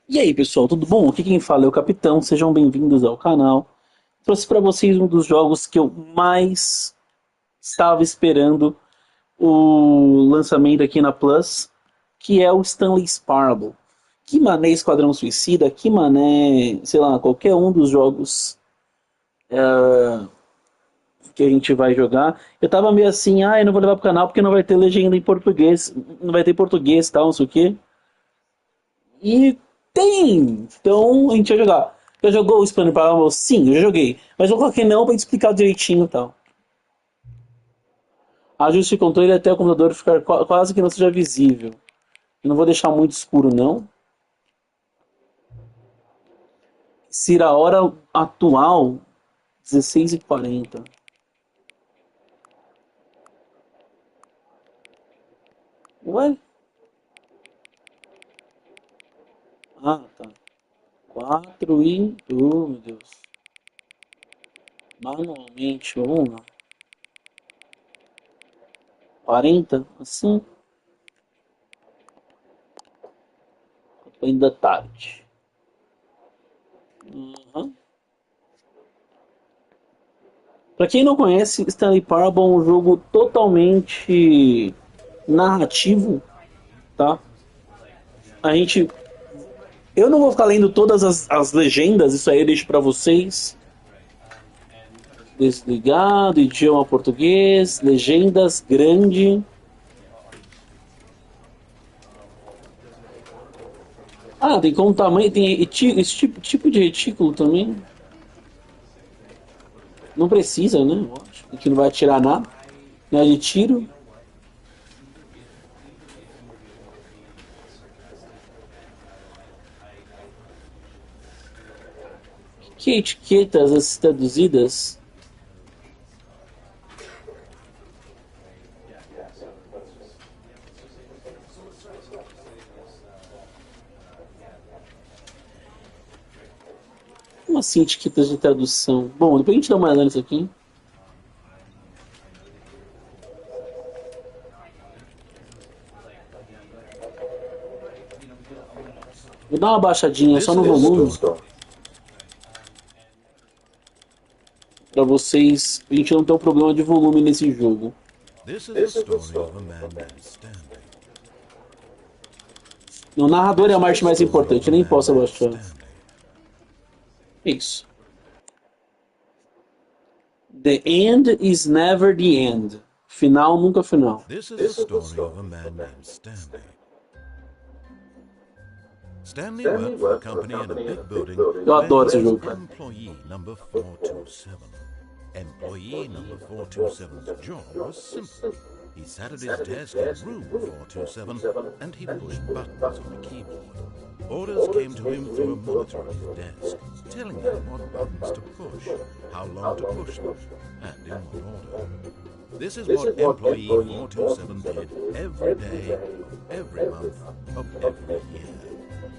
E aí, pessoal, tudo bom? Aqui quem fala é o Capitão, sejam bem-vindos ao canal. Trouxe para vocês um dos jogos que eu mais estava esperando o lançamento aqui na Plus, que é o Stanley Parable. Que mané Esquadrão Suicida, que mané, sei lá, qualquer um dos jogos que a gente vai jogar. Eu tava meio assim, eu não vou levar pro canal porque não vai ter legenda em português, não vai ter português e tal, não sei o quê. E tem! Então a gente vai jogar. Já jogou o Stanley Parable? Sim, eu já joguei. Mas eu coloquei não pra te explicar direitinho e tal. Ajuste de controle até o computador ficar quase que não seja visível. Eu não vou deixar muito escuro, não. Se a hora atual, 16h40. Ué? Ah, tá. 4 e... Oh, meu Deus. Manualmente, vamos lá. 40? Assim? Ainda tarde. Uhum. Pra quem não conhece, Stanley Parable é um jogo totalmente narrativo, tá? A gente, eu não vou ficar lendo todas as legendas, isso aí eu deixo pra vocês. Desligado, idioma português, legendas grande. Ah, tem como tamanho, tem esse tipo de retículo também. Não precisa, né? Eu acho que não vai atirar nada. Não é de tiro. Que etiquetas as traduzidas? Como assim etiquetas de tradução? Bom, depois a gente dá uma olhada nisso aqui. Vou dar uma baixadinha só This no is the volume story. pra vocês. A gente não ter um problema de volume nesse jogo. This is the story of a man named Stanley. O narrador é This a is the parte mais story of importante, a eu nem man posso named abaixar. Stanley. Isso. The end is never the end. Final nunca final. This is the story of a man named Stanley. Stanley worked for a company in a big building Eu where adoro he esse was jogo. employee number 427. Employee number 427's job was simple. He sat at his desk in room 427 and he pushed buttons on a keyboard. Orders came to him through a monitor on his desk, telling him what buttons to push, how long to push them, and in what order. This is what employee 427 did every day of every month of every year.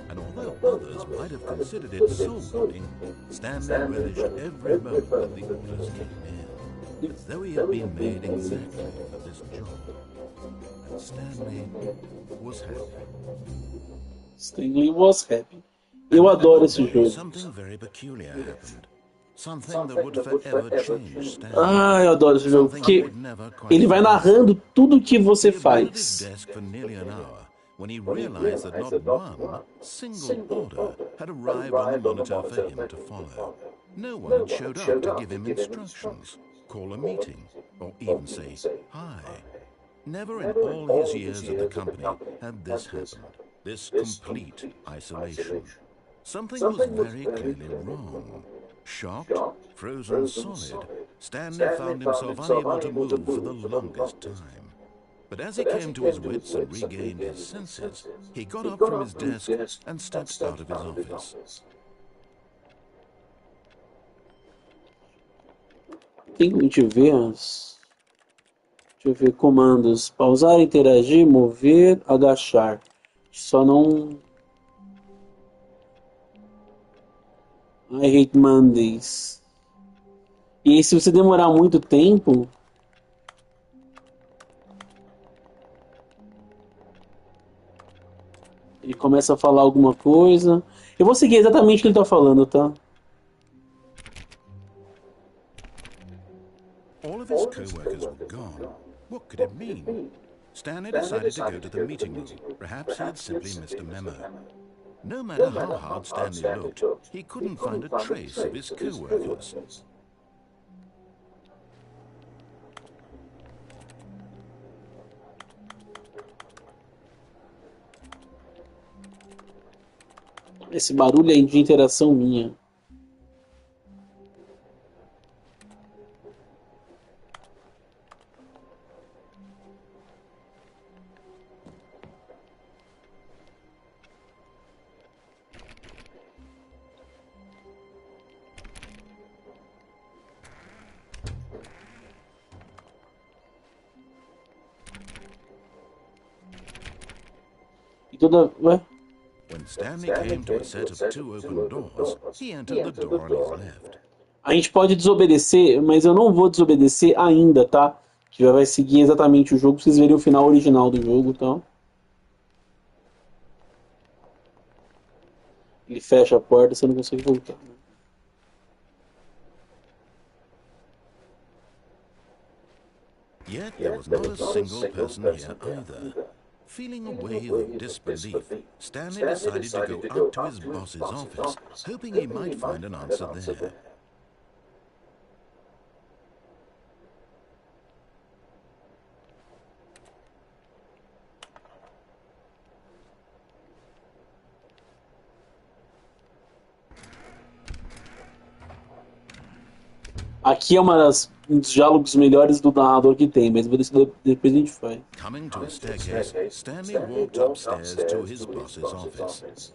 And although others might have considered it soul-cutting, Stanley relished every moment that the orders came in, as though he had been made exactly for this job. And Stanley was happy. Stanley was happy. And Eu then adoro one esse day, jogo. something very peculiar happened. Something that would forever change Stanley. Ah, eu adoro esse jogo, Something he porque would never quite ele vai forget. narrando tudo que você He had been at his faz. desk for nearly an hour when he realized that not one single order had arrived on the monitor for him to follow. No one had showed up to give him instructions, call a meeting, or even say hi. Never in all his years at the company had this happened, this complete isolation. Something was very clearly wrong. Shocked, frozen solid, Stanley found himself unable to move for the longest time. But as he came to his wits and regained his senses, he got up from his desk and stepped out of his office. Tem que a gente ver as. Deixa eu ver comandos. Pausar, interagir, mover, agachar. Só não. I hate Mondays. E aí, se você demorar muito tempo. Ele começa a falar alguma coisa. Eu vou seguir exatamente o que ele tá falando, tá? All of his co-workers were gone. What could it mean? Stanley decided to go to the meeting room. Perhaps he had simply missed a memo. No matter how hard Stanley looked, he couldn't find a trace of his co-workers. Esse barulho aí de interação minha. E toda... Ué? When Stanley came to a set of 2 open doors, he entered the door on his left. A gente pode desobedecer, mas eu não vou desobedecer ainda, tá? Que já vai seguir exatamente o jogo, pra vocês verem o final original do jogo, então. Ele fecha a porta, você não consegue voltar. Né? Yet there was not a single person here either. Feeling a wave of disbelief, Stanley decided to go up to his boss's office, hoping he might find an answer there. Aqui é um dos diálogos melhores do narrador que tem, mas depois a gente faz. Coming to a staircase, Stanley walked upstairs to his boss's office.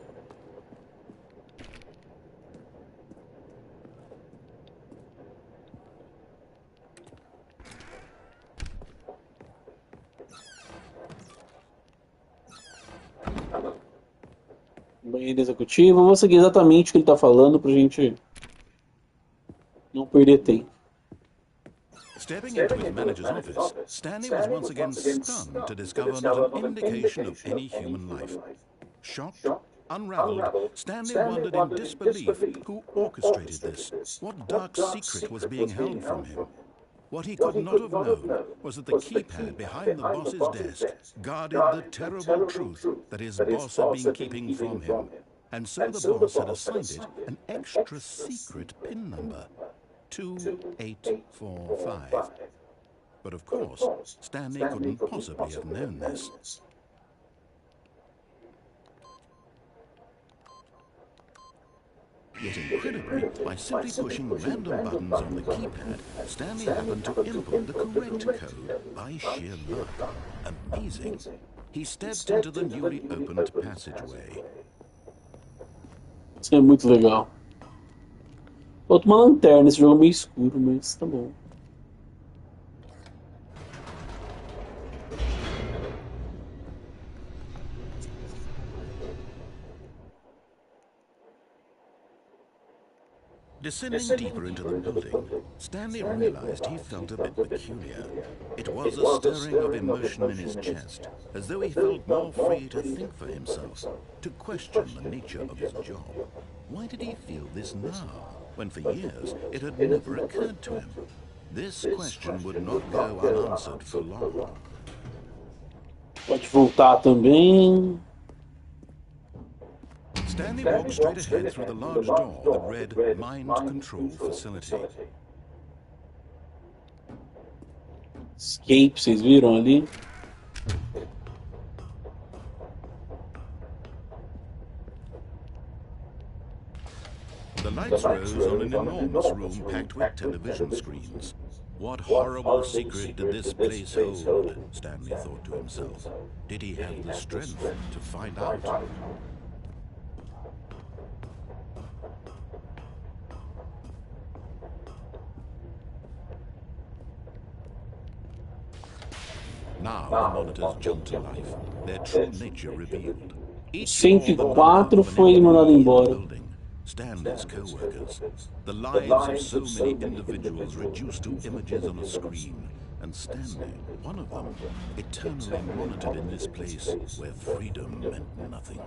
Banheiro executivo. Eu vou seguir exatamente o que ele está falando pra gente não perder tempo. Stepping into his manager's office, Stanley was once again stunned to discover not an indication of any human life. Shocked, unraveled, Stanley wondered in disbelief who orchestrated this. What dark secret was being held from him? What he could not have known was that the keypad behind the boss's desk guarded the terrible truth that his boss had been keeping from him. And so the boss had assigned it an extra secret PIN number. 2845. But of course, Stanley couldn't possibly have known this. Yet incredibly, by simply pushing random buttons on the keypad, Stanley happened to input the correct code by sheer luck. Amazing. He stepped into the newly opened passageway. Isso é muito legal. Falta uma lanterna, esse jogo é meio escuro, mas tá bom. Descending deeper into the building, Stanley realized he felt a bit peculiar. It was a stirring of emotion in his chest, as though he felt more free to think for himself, to question the nature of his job. Why did he feel this now, when for years it had never occurred to him? This question would not go unanswered for long. Pode voltar também. Stanley walked straight ahead through the large door that read Mind Control Facility. Escape, vocês viram ali? The lights rose on an enormous room packed with television screens. What horrible secret did this place hold? Stanley thought to himself. Did he have the strength to find out? Now the monitors jumped to life, their true nature revealed. Each 104 foi mandado embora. Stanley's co-workers, the lives of so many individuals reduced to images on a screen, and Stanley, one of them, eternally monitored in this place where freedom meant nothing.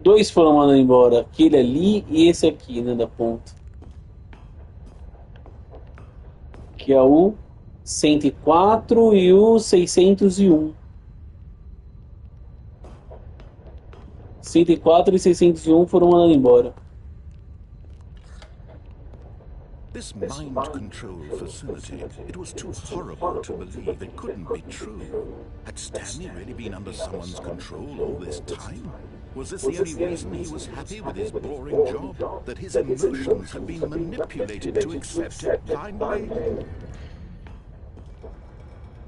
Dois foram mandados embora, aquele ali e esse aqui, né, da ponta. Que é o 104 e o 601. 104 e 601 foram mandados embora. This mind control facility, it was too horrible to believe. It couldn't be true. Had Stanley really been under someone's control all this time? Was this the only reason he was happy with his boring job? That his emotions had been manipulated to accept it blindly?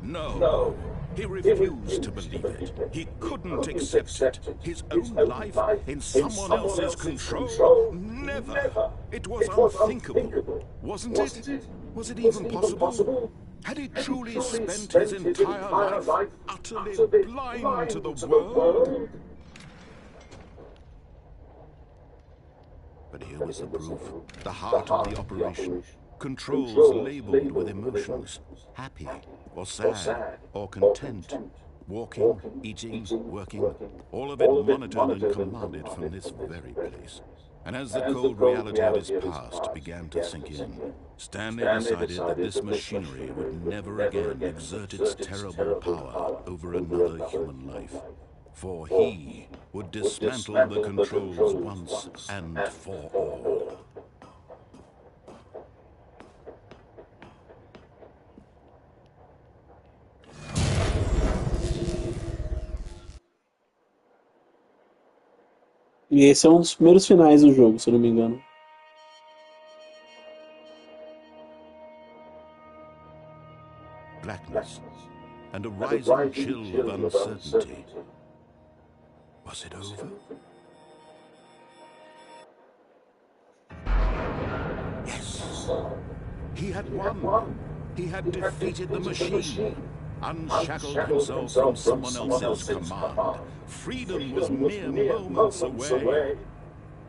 No. He refused to believe it. He couldn't accept it. His own life in someone else's control? Never. It was unthinkable. Wasn't it? Was it even possible? Had he truly spent his entire life utterly blind to the world? But here was the proof. The heart of the operation. Controls labeled with emotions. Happy, or sad, or content. Walking, eating, working. All of it monitored and commanded from this very place. And as the cold reality of his past began to sink in, Stanley decided that this machinery would never again exert its terrible power over another human life. For he would dismantle the controls once and for all. E esse é um dos primeiros finais do jogo, se eu não me engano. Blackness and a rising chill of uncertainty. Was it over? Yes. He had won. He had defeated the machine. Unshackled himself from someone else's command. Freedom was mere moments away.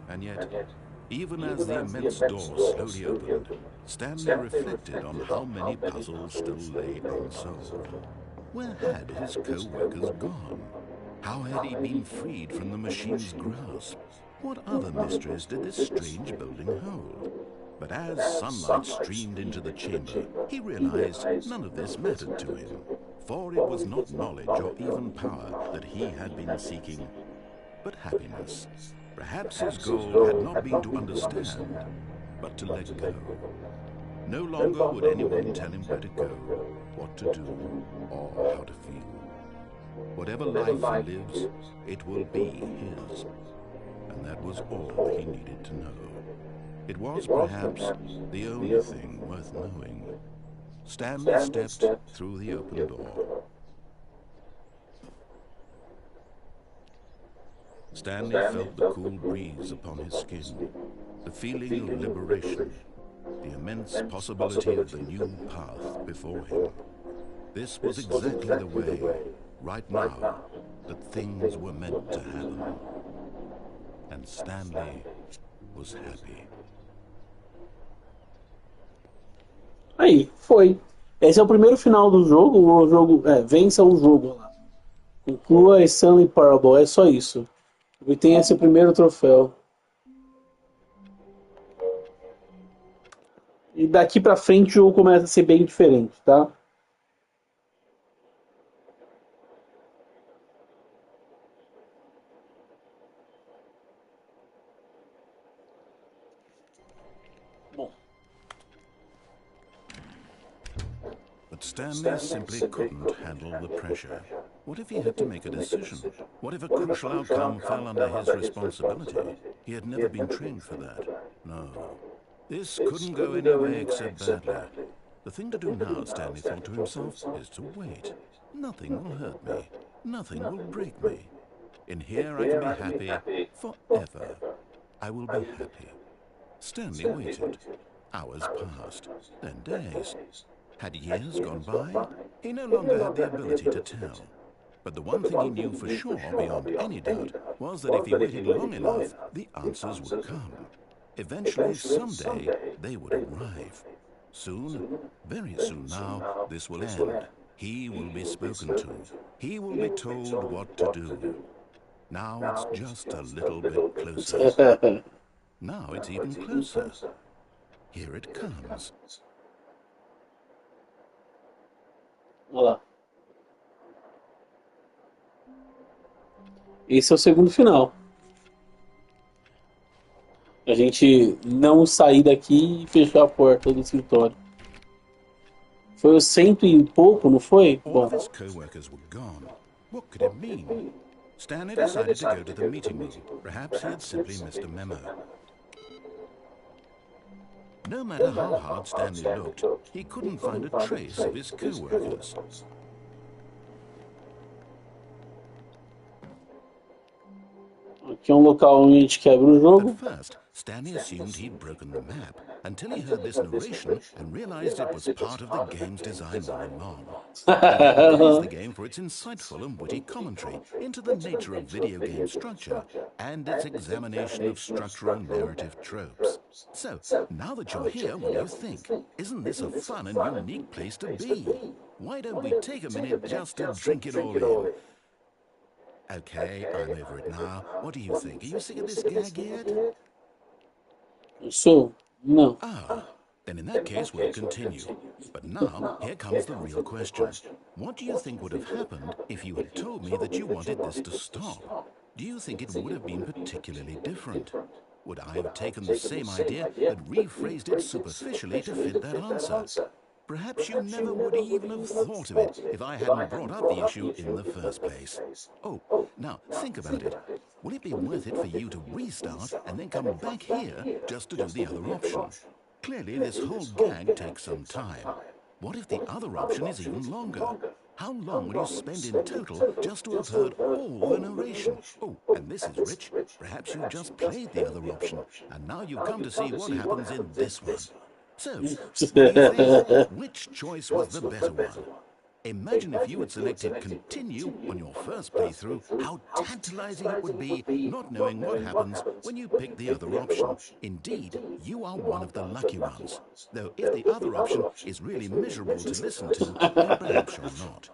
And yet, even as the immense door slowly opened, Stanley reflected on how many puzzles still lay unsolved. Where had his co-workers gone? How had he been freed from the machine's grasp? What other mysteries did this strange building hold? But as sunlight streamed into the chamber, he realized none of this mattered to him. For it was not knowledge or even power that he had been seeking, but happiness. Perhaps his goal had not been to understand, but to let go. No longer would anyone tell him where to go, what to do, or how to feel. Whatever life he lives, it will be his. And that was all he needed to know. It was perhaps the only thing worth knowing. Stanley stepped through the open door. Stanley felt the cool breeze upon his skin, the feeling of liberation, the immense possibility of the new path before him. This was exactly the way, right now, that things were meant to happen. And Stanley was happy. Aí, foi. Esse é o primeiro final do jogo. O jogo vença o jogo lá. Conclua a Stanley Parable. É só isso. E tem esse primeiro troféu. E daqui pra frente o jogo começa a ser bem diferente, tá? Stanley simply couldn't handle the pressure. What if he had to make a decision? What if a crucial outcome fell under his responsibility? He had never been trained for that. No. This couldn't go any way except badly. The thing to do now, Stanley thought to himself, is to wait. Nothing will hurt me. Nothing will break me. In here I can be happy forever. I will be happy. Stanley waited. Hours passed, then days. Had years gone by? He no longer had the ability to tell. But the one thing he knew for sure, beyond any doubt, was that if he waited long enough, the answers would come. Eventually, someday, they would arrive. Soon, very soon now, this will end. He will be spoken to. He will be told what to do. Now it's just a little bit closer. Now it's even closer. Here it comes. Olha lá. Esse é o segundo final. A gente não sair daqui e fechar a porta do escritório. Foi o cento e pouco, não foi? All Bom. of his co-workers were gone. What could it mean? Stanley decided to go to the meeting room. Perhaps he had simply missed a memo. No matter how hard Stanley looked, he couldn't find a trace of his co-workers. Aqui é um local onde a gente quebra o jogo. At first, Stanley assumed he'd broken the map until he heard this narration and realized it was part of the game's design all along. He then praised the game for its insightful and witty commentary into the nature of video game structure and its examination of structural narrative tropes. So, now that you're here, what do you think? Isn't this a fun and unique place to be? Why don't we take a minute just to drink it all in? Okay, I'm over it now. What do you think? Are you sick of this gag yet? So, não. Ah, then in that case we'll continue. But now, here comes the real question. What do you think would have happened if you had told me that you wanted this to stop? Do you think it would have been particularly different? Would I have taken the same idea but rephrased it superficially to fit that answer? Perhaps you never would even have thought of it if I hadn't brought up the issue in the first place. Oh, now think about it. Will it be worth it for you to restart and then come back here just to do the other option? Clearly, this whole gag takes some time. What if the other option is even longer? How long will you spend in total just to have heard all the narration? Oh, and this is rich. Perhaps you just played the other option, and now you've come to see what happens in this one. So, what do you think? Which choice was the better one? Imagine if you had selected continue on your first playthrough, how tantalizing it would be not knowing what happens when you pick the other option. Indeed, you are one of the lucky ones. Though if the other option is really miserable to listen to, then perhaps you're not.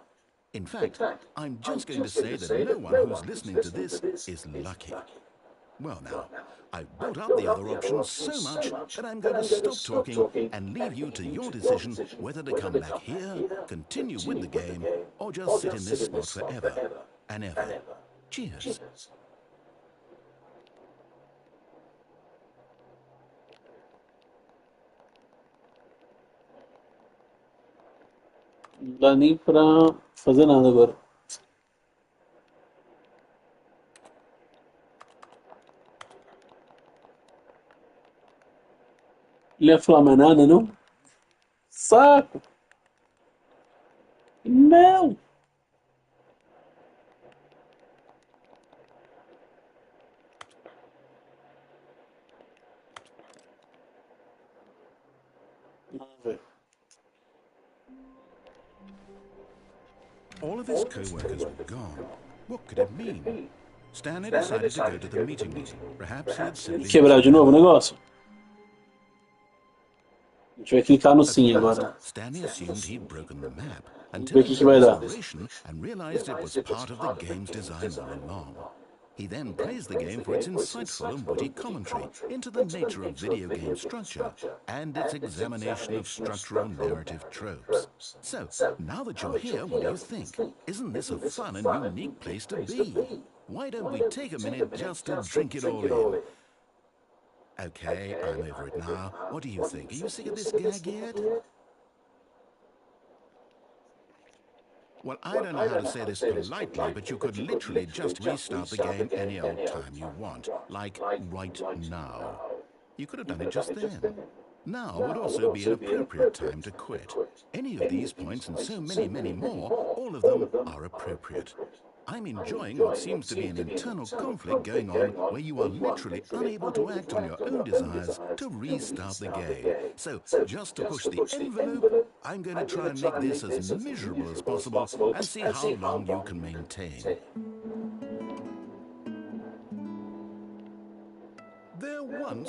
In fact, I'm just going to say that no one who's listening to this is lucky. Well now, I've brought up the other option so much that I'm going to stop talking and leave you to your decision whether to come back here, continue with the game, or just sit in this spot forever and ever. Cheers. Não dá nem pra fazer nada agora. Ele ia falar mais nada, não? Saco! Não! All of his co-workers were gone. What could it mean? Stanley decided to go to the meeting room. Perhaps he had simply... Quebrar de novo o negócio? A gente vai clicar no sim agora. Stanley assumed he'd broken the map Vamos until ver o he que vai heard dar. this narration and realized it was part of the game's design all along. He then praised the game for its insightful and witty commentary into the nature of video game structure and its examination of structural narrative tropes. So, now that you're here, what do you think? Isn't this a fun and unique place to be? Why don't we take a minute just to drink it all in? Okay, I'm over it now. What do you think? Are you sick of this gag yet? Well, I don't know how to say this politely, but you could literally just restart the game any old time you want. Like right now. You could have done it just then. Now would also be an appropriate time to quit. Any of these points and so many, many more, all of them are appropriate. I'm enjoying what seems to be an internal conflict going on where you are literally unable to act on your own desires to restart the game. So, just to push the envelope, I'm going to try and make this as miserable as possible and see how long you can maintain. There once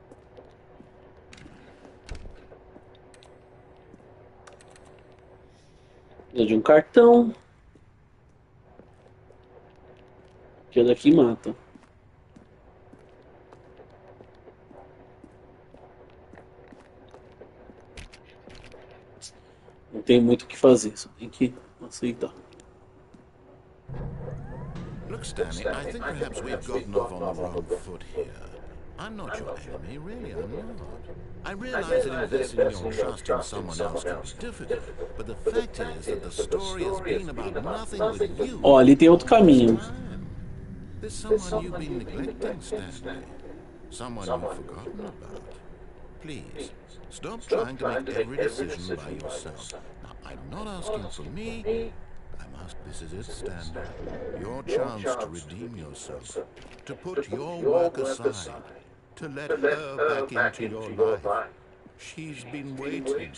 Precisa de um cartão. Que daqui mata. Não tem muito o que fazer, só tem que aceitar. Look, Stanley, I think perhaps we've gotten off on the wrong foot here. I'm not your enemy, really, I'm not. I realize that investing your trust in someone else can be difficult, but the fact is that the story has been about nothing but you Ó, ali tem outro all this caminho. time. There's someone you've been neglecting, Stanley. Someone you've forgotten about. Please, stop trying to make every decision by yourself. Now, I'm not asking for me. This is it, Stanley. Your chance to redeem yourself. To put your work aside. To let her back into your life. She's been waiting.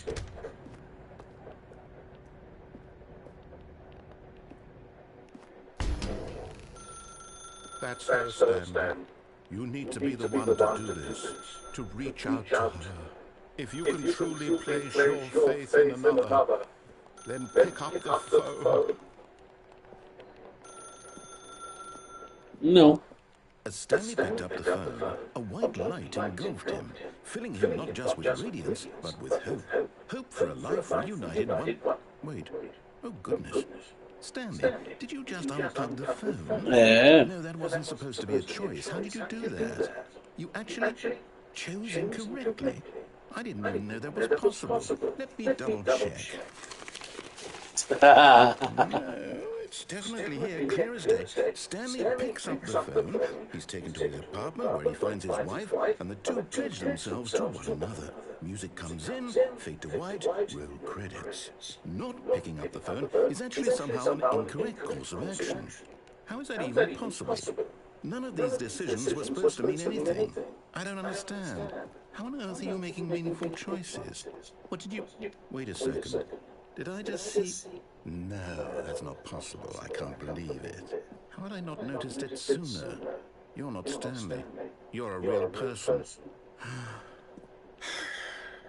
That's her, Stanley. You need to be the one to do this. To reach out to her. If you can truly place your faith in another, then pick up the phone. Não. As Stanley picked up the phone, a white light engulfed him, filling him not just with radiance, but with hope. Hope for a life reunited one... Wait. Oh, goodness. Stanley, did you just unplug the phone? É. No, that wasn't supposed to be a choice. How did you do that? You actually chose incorrectly. I didn't even know that was possible. Let me double-check. No, it's definitely here, clear as day. Stanley picks up the phone. He's taken to the apartment where he finds his wife, and the two pledge themselves to one another. Music comes in, fade to white, roll credits. Not picking up the phone is actually somehow an incorrect course of action. How is that even possible? None of these decisions were supposed to mean anything. I don't understand. How on earth are you making meaningful choices? What did you... Wait a second. Did I just see... No, that's not possible. I can't believe it. How had I not noticed it sooner? You're not Stanley. You're a real person.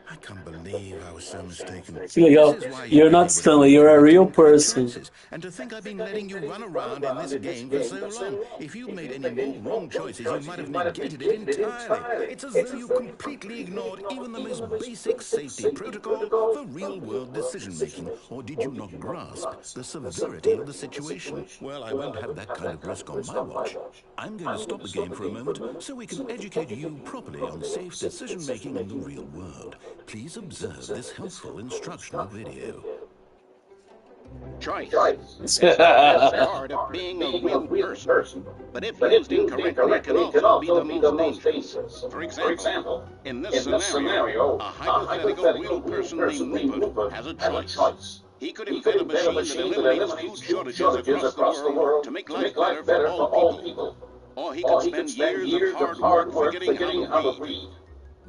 I can't believe I was so mistaken. Que legal. You're not Stanley, you're a real person. And to think I've been letting you run around in this game for so long. If you'd made any more wrong choices, you might have negated it entirely. It's as though you completely ignored even the most basic safety protocol for real-world decision-making. Or did you not grasp the severity of the situation? Well, I won't have that kind of risk on my watch. I'm going to stop the game for a moment so we can educate you properly on safe decision-making in the real world. Please observe this helpful instructional video. Choice is the best part of being a real person. But if used incorrectly, it can also be the most dangerous. For example, in this scenario, a hypothetical real person named Rupert has a choice. He could invent a machine that eliminates food shortages across the world to make life better for all people. Or he could spend years of hard work figuring how to read.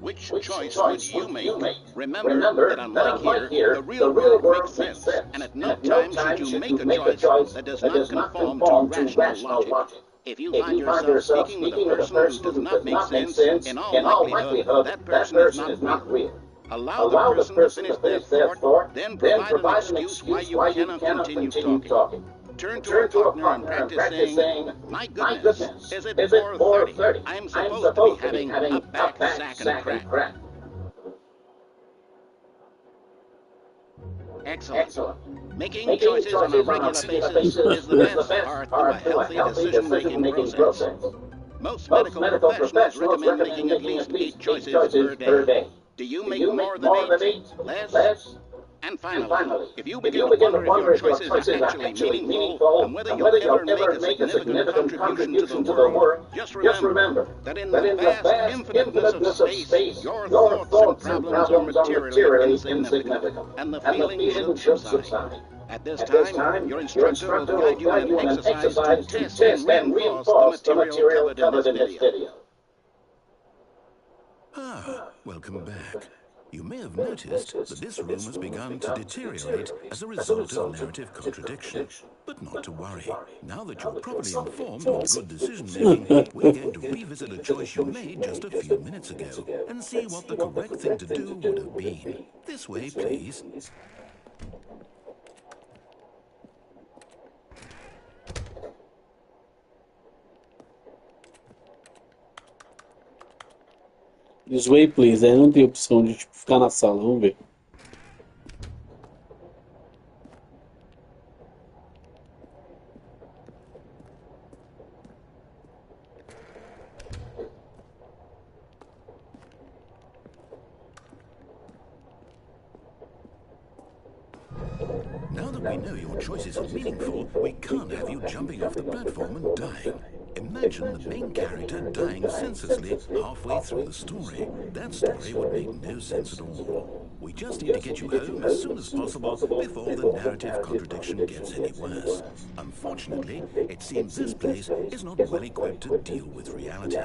Which choice would you make? Remember that unlike here, the real world makes sense, and at no time should you make a choice that does not conform to rational logic. If you find yourself speaking with a person who does not make sense, in all likelihood, that person is not real. Allow the person to finish their thought, then provide an excuse why you cannot continue talking. Turn to a partner and practice saying, my goodness, is it 4:30? I'm supposed to be having a back, sack, and crack. Excellent. Making choices on a regular basis is the best part of a healthy decision-making process. Most medical professionals recommend making at least 8 choices per day. Do you make more than 8? Less? And finally, if you begin to wonder if your choices are actually meaningful and whether you'll ever make a significant contribution to the world, just remember that in the vast infiniteness of space, your thoughts and problems are materially insignificant, and the feeling should subside. At this time, your instructor will guide you in an exercise to test and reinforce the material covered in this video. Welcome back. You may have noticed that this room has begun to deteriorate as a result of narrative contradiction. But not to worry. Now that you're properly informed on good decision-making, we're going to revisit a choice you made just a few minutes ago and see what the correct thing to do would have been. This way, please. This way, please. Aí não tem opção de tipo, ficar na sala. Vamos ver. Now that we know your choices are meaningful, we can't have you jumping off the platform and dying. Imagine the main character dying senselessly halfway through the story. That story would make no sense at all. We just need to get you home as soon as possible before the narrative contradiction gets any worse. Unfortunately, it seems this place is not well equipped to deal with reality.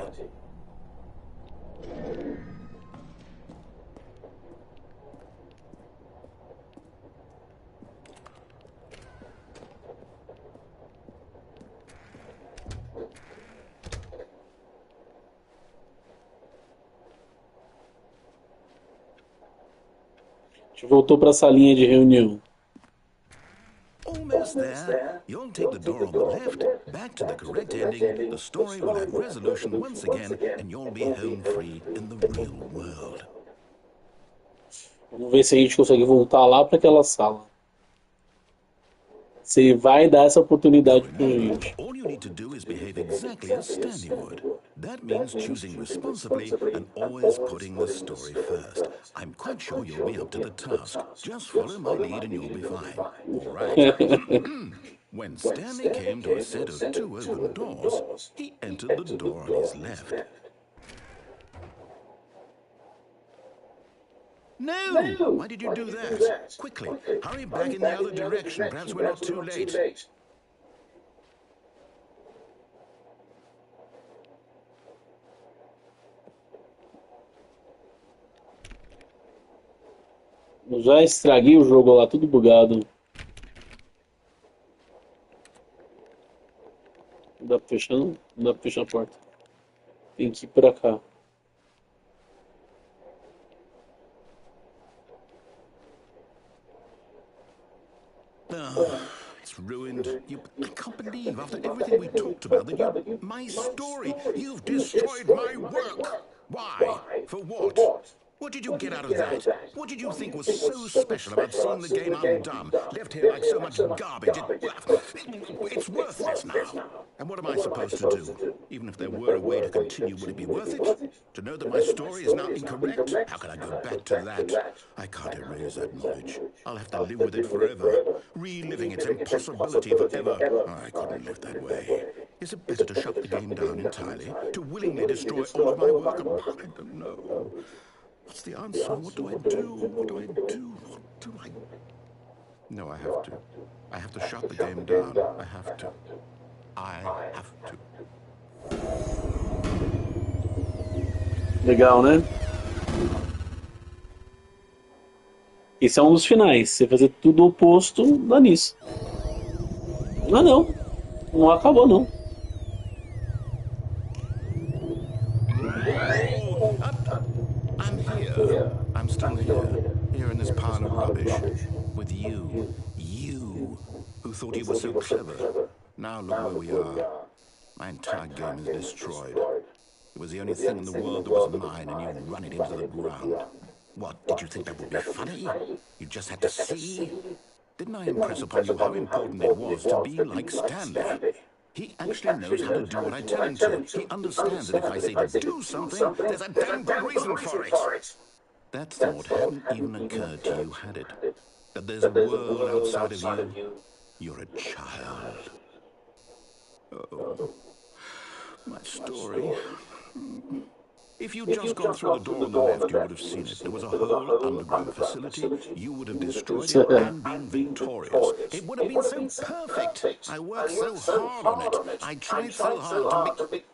A gente voltou pra salinha de reunião. Almost there. You'll take the door on the left, back to the correct ending, the story will have resolution once again, and you'll be home free in the real world. Vamos ver se a gente consegue voltar lá para aquela sala. Se ele vai dar essa oportunidade pra Remember, gente. all you need to do is behave exactly as Stanley would. That means choosing responsibly and always putting the story first. I'm quite sure you'll be up to the task. Just follow my lead and you'll be fine. All right. When Stanley came to a set of 2 open doors, he entered the door on his left. No! Why did you do that? Quickly, hurry back in the other direction. Perhaps we're not too late. Eu já estraguei o jogo lá, tudo bugado. Não dá pra fechar, não? Não dá pra fechar a porta. Tem que ir pra cá. Oh, it's ruined. I can't believe, after everything we talked about, that my story, you've destroyed my work. Why? For what? What did you get out of that? What did you think was so special about seeing the game undone, left here like so much garbage? It's worthless now. And what am I supposed to do? Even if there were a way to continue, would it be worth it? To know that my story is now incorrect? How can I go back to that? I can't erase that knowledge. I'll have to live with it forever, reliving its impossibility forever. I couldn't live that way. Is it better to shut the game down entirely? To willingly destroy all of my work? I don't know. What's the answer? What do I do? What do I do? What do I... No, I have to. I have to shut the game down. I have to. I have to. Legal, né? Esse é um dos finais. Você fazer tudo o oposto, dá nisso. Ah, não. Não acabou, não. I'm here. I'm still here in this pile of rubbish, with you, who thought you were so clever. Now look where we are. My entire game is destroyed. It was the only thing in the world that was mine, and you run it into the ground. What, did you think that would be funny? You just had to see? Didn't I impress upon you how important it was to be like Stanley? He actually knows how to do what I tell him to. He understands that if I say to do something, there's a damn good reason for it. That thought hadn't even occurred to you, had it? That there's a world outside of you? You're a child. Oh, my story. If you'd just gone through the door on the left, you would have seen it. There was a whole underground facility. You would have destroyed it and been victorious. It would have been so perfect. I worked so hard on it. I tried so hard to make...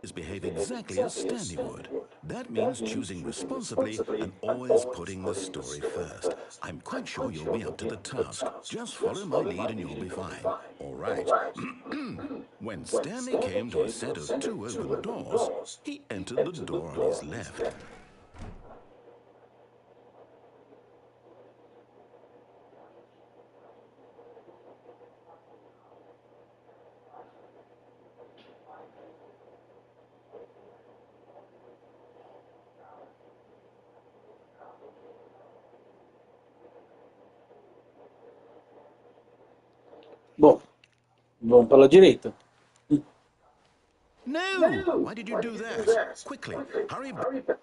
Is behave exactly as Stanley would. That means choosing responsibly and always putting the story first. I'm quite sure you'll be up to the task. Just follow my lead and you'll be fine. All right. When Stanley came to a set of 2 open doors, he entered the door on his left. Bom, vamos pela direita. No! Why did you do that? Quickly, hurry back.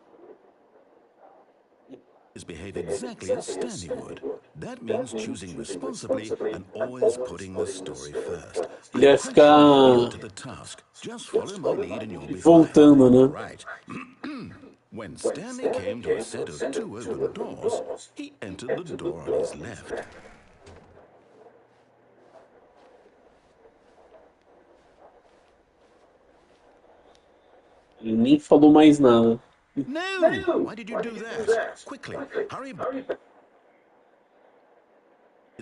Behave exactly as Stanley would. That means choosing responsibly and always putting the story first. Ele I'm vai quite sure you'll be up ficar to the task. Just follow my lead and you'll be fine. voltando, All né? right. When Stanley came to a set of 2 open doors, he entered the door on his left. Ele nem falou mais nada. No! Why did you do that? Quickly, hurry back.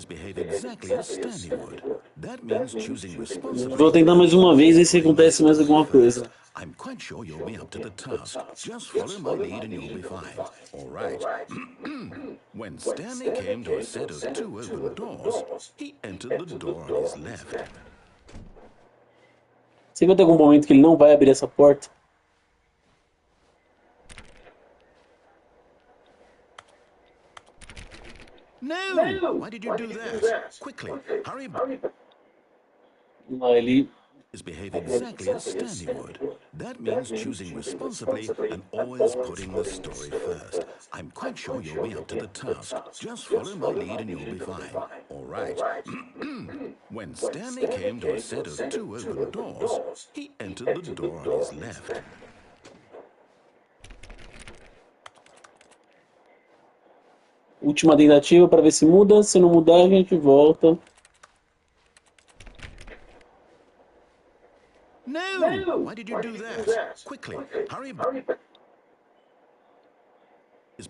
Behave exactly as Stanley would. That means choosing responsibly. Vou tentar mais uma vez e se acontece mais alguma coisa. I'm quite sure you'll be up to the task. Just follow my lead and you'll be fine. All right. When Stanley came to a set of 2 open doors, he entered the door on his left. Você vai ter algum momento que ele não vai abrir essa porta? No! Why did you do that? Quickly, hurry back. Lá ele Behave exactly as Stanley would. That means choosing responsibly and always putting the story first. I'm quite sure you'll be up to the task. Just follow my lead and you'll be fine. All right. When Stanley came to a set of 2 open doors, he entered the door on his left. última tentativa para ver se muda. Se não mudar, a gente volta. No! Why did you do that? Quickly, hurry back.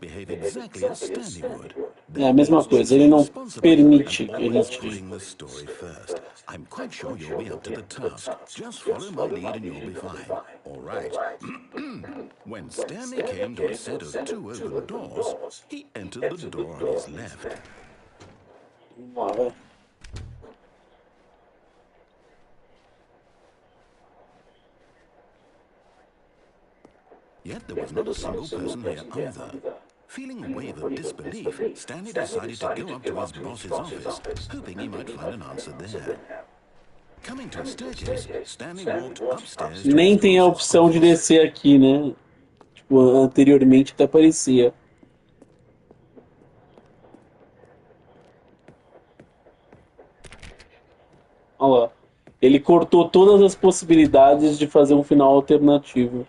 Behave exactly as Stanley would. É a mesma coisa, ele não permite que a gente... Putting the story first. I'm quite sure you'll be up to the task. Just follow my lead and you'll be fine. All right. When Stanley came to a set of 2 open doors, he entered the door on his left. Vamos lá, vai. Yet there was not a single person here either. Feeling a wave of disbelief, Stanley decided to go up to his boss's office, hoping he might find an answer there. Coming to a staircase, Stanley walked upstairs to Nem his tem a boss's opção de office. descer aqui, né? Tipo, anteriormente até aparecia. Olha lá. Ele cortou todas as possibilidades de fazer um final alternativo.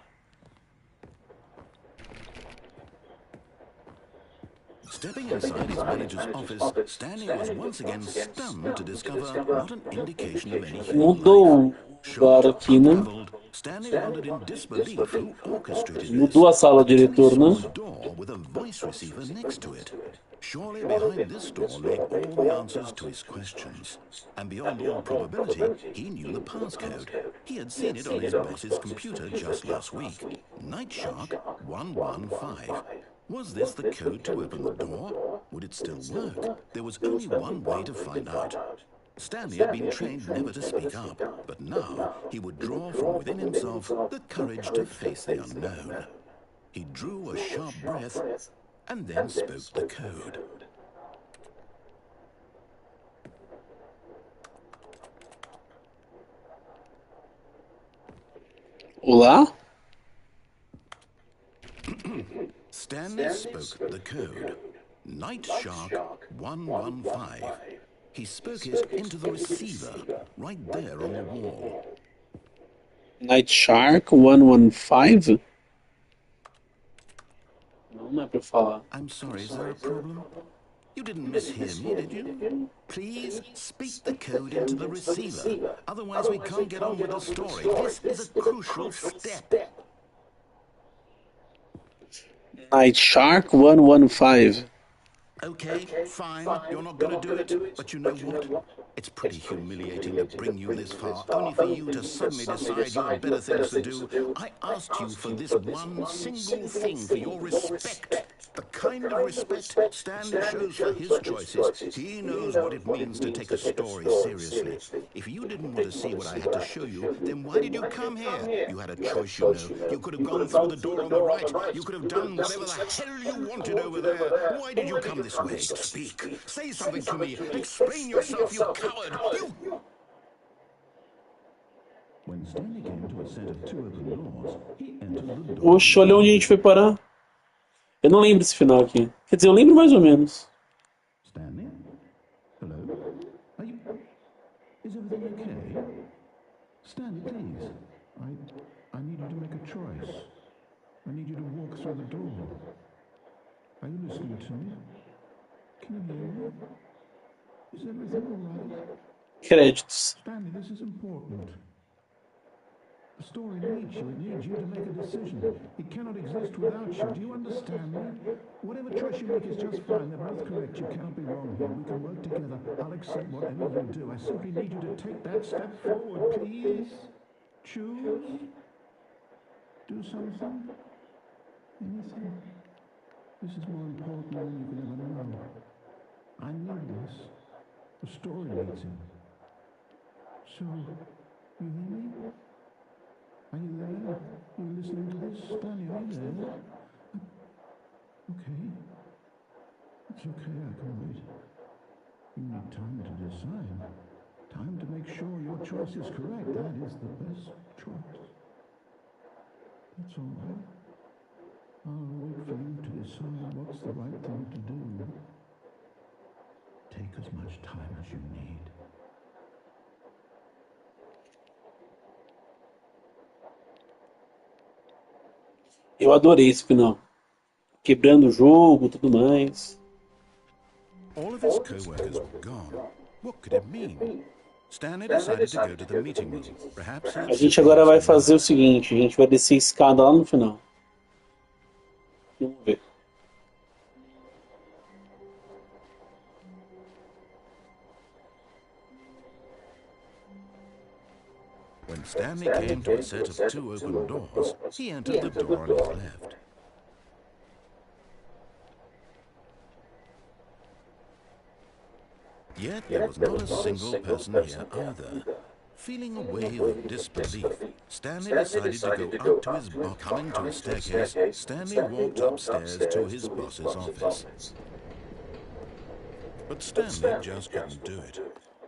Stepping inside his manager's office, Stanley was once again stunned to discover not an indication of any human Mudou life. o lugar aqui, né? Puzzled, Stanley wondered in disbelief who orchestrated Mudou a this. sala Until he diretor, saw né? a door with a voice receiver next to it. Surely behind this door lay all the answers to his questions. And beyond all probability, he knew the passcode. He had seen it on his boss's computer just last week. Night Shark 115. Was this the code to open the door? Would it still work? There was only one way to find out. Stanley had been trained never to speak up, but now he would draw from within himself the courage to face the unknown. He drew a sharp breath and then spoke the code. Olá? Stanley spoke the code. Night Shark 115. He spoke it into the receiver, right there on the wall. Night Shark 115? Não é pra falar. I'm sorry, is there a problem? You didn't mishear me, did you? Please speak the code into the receiver. Otherwise we can't get on with the story. This is a crucial step. Night Shark 115. Okay, fine, you're not going to do it, but you know what? It's pretty humiliating to bring you this far, only for you to suddenly decide you have better things to do. I asked you for this one single thing, for your respect. The kind of respect Stanley shows for his choices. He knows what it means to take a story seriously. If you didn't want to see what I had to show you, then why did you come here? You had a choice, you know. You could have gone through the door on the right. You could have done whatever the hell you wanted over there. Why did you come this way? Speak. Say something to me. Explain yourself, you coward. You... When Stanley came to a set of 2 open doors, he entered the door. Oxe, olha onde a gente foi parar. Eu não lembro desse final aqui. Quer dizer, eu lembro mais ou menos. Stanley? Hello? Are you... Is everything okay? Stanley, please. I need you to make a choice. I need you to walk through the door. Are you listening to me? Can you hear me? Is everything all right? Créditos. Stanley, this is important. The story needs you. It needs you to make a decision. It cannot exist without you. Do you understand me? Whatever choice you make is just fine. They're both correct. You cannot be wrong here. We can work together. I'll accept whatever you do. I simply need you to take that step forward, please. Choose. Do something. Anything. This is more important than you can ever know. I need this. The story needs it. So, you hear me? Are you there? Are you listening to this? Stanley, are you there? Okay. It's okay, I can wait. You need time to decide. Time to make sure your choice is correct. That is the best choice. That's all right. I'll wait for you to decide what's the right thing to do. Take as much time as you need. Eu adorei esse final. Quebrando o jogo, tudo mais. All of his co-workers were gone. What could it mean? Stanley decided to go to the meeting room. Perhaps A gente agora vai fazer o seguinte, a gente vai descer a escada lá no final. Vamos ver. When Stanley came to a set of 2 open doors, he entered the door on his left. Yet there was not a single person here either. Feeling a wave of disbelief, Stanley decided to go up to his boss. Coming to a staircase, Stanley walked upstairs to his boss's office. But Stanley just couldn't do it.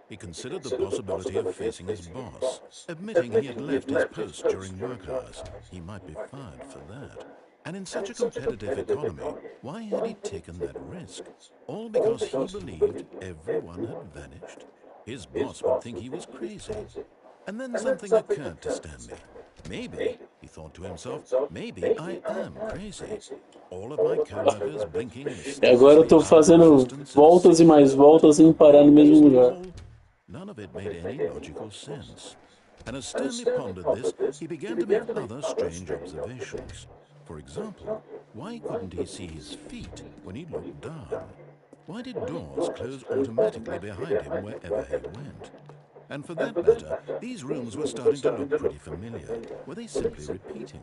He considered the possibility of facing his boss, admitting he had left his post during work hours. He might be fired for that. And in such a competitive economy, why had he taken that risk? All because he believed everyone had vanished? His boss would think he was crazy. And then something occurred to Stanley. Maybe, he thought to himself, maybe I am crazy. All of my co-workers blinking E agora eu tô fazendo voltas e mais voltas sem parar no mesmo lugar. None of it made any logical sense. And as Stanley pondered this, he began to make other strange observations. For example, why couldn't he see his feet when he looked down? Why did doors close automatically behind him wherever he went? And for that matter, these rooms were starting to look pretty familiar. Were they simply repeating?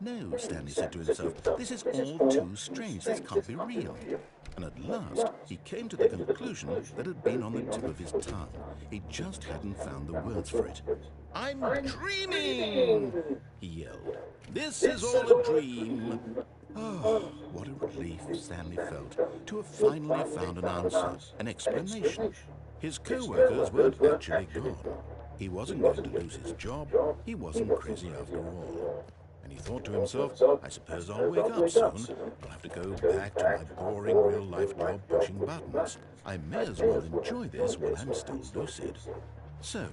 No, Stanley said to himself, this is all too strange. This can't be real. And at last, he came to the conclusion that had been on the tip of his tongue. He just hadn't found the words for it. I'm dreaming! He yelled. This is all a dream. Oh, what a relief Stanley felt to have finally found an answer, an explanation. His co-workers weren't actually gone. He wasn't going to lose his job. He wasn't crazy after all. And he thought to himself, I suppose I'll wake up soon. I'll have to go back to my boring real-life job pushing buttons. I may as well enjoy this while I'm still lucid. So,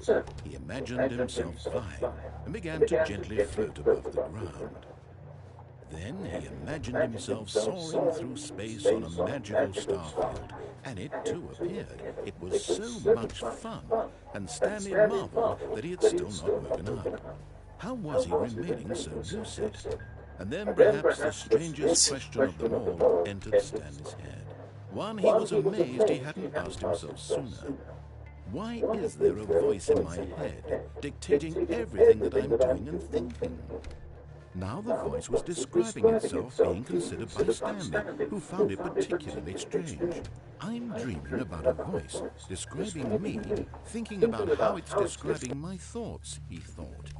he imagined himself flying and began to gently float above the ground. Then he imagined himself soaring through space on a magical starfield, and it too appeared. It was so much fun, and Stanley marveled that he had still not woken up. How was he remaining so lucid? And then perhaps the strangest question of them all entered Stanley's head. One he was amazed he hadn't asked himself sooner. Why is there a voice in my head dictating everything that I'm doing and thinking? Now the voice was describing itself being considered by Stanley, who found it particularly strange. I'm dreaming about a voice describing me, thinking about how it's describing my thoughts, he thought.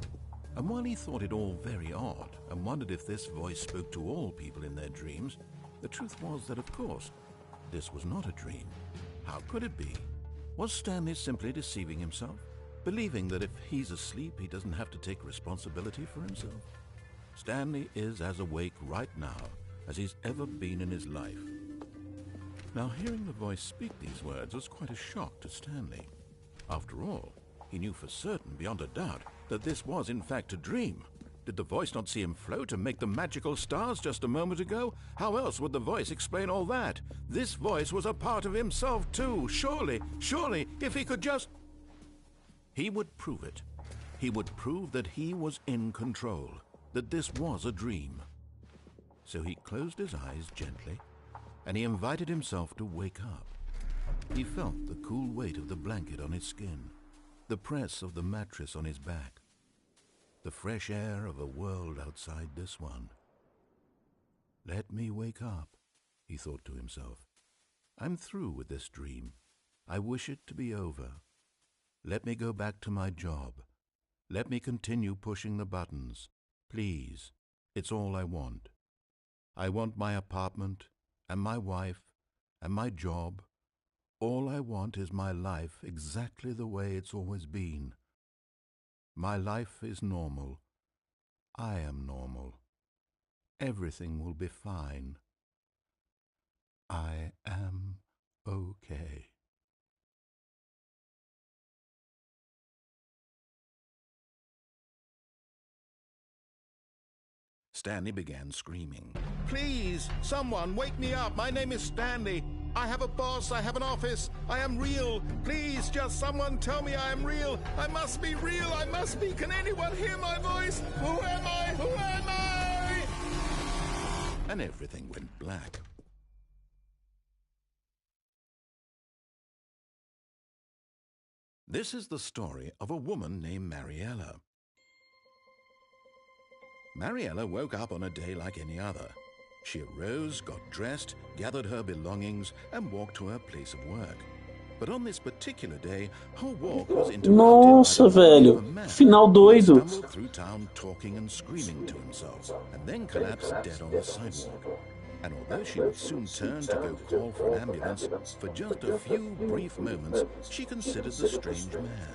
And while he thought it all very odd and wondered if this voice spoke to all people in their dreams, the truth was that, of course, this was not a dream. How could it be? Was Stanley simply deceiving himself, believing that if he's asleep, he doesn't have to take responsibility for himself? Stanley is as awake right now as he's ever been in his life. Now, hearing the voice speak these words was quite a shock to Stanley. After all, he knew for certain, beyond a doubt, that this was in fact a dream. Did the voice not see him float and make the magical stars just a moment ago? How else would the voice explain all that? This voice was a part of himself too. Surely, if he could just... He would prove it. He would prove that he was in control, that this was a dream. So he closed his eyes gently, and he invited himself to wake up. He felt the cool weight of the blanket on his skin, the press of the mattress on his back, the fresh air of a world outside this one. Let me wake up, he thought to himself. I'm through with this dream. I wish it to be over. Let me go back to my job. Let me continue pushing the buttons. Please, it's all I want. I want my apartment, and my wife, and my job. All I want is my life exactly the way it's always been. My life is normal. I am normal. Everything will be fine. I am okay. Stanley began screaming. Please, someone, wake me up. My name is Stanley. I have a boss. I have an office. I am real. Please, just someone tell me I am real. I must be real. I must be. Can anyone hear my voice? Who am I? Who am I? And everything went black. This is the story of a woman named Mariella. Mariella woke up on a day like any other. She arose, got dressed, gathered her belongings, and walked to her place of work. But on this particular day, her walk was interrupted Nossa, by the voice velho. of a man Final who doido. stumbled through town talking and screaming to himself, and then collapsed dead on the sidewalk. And although she would soon turn to go call for an ambulance, for just a few brief moments, she considered the strange man.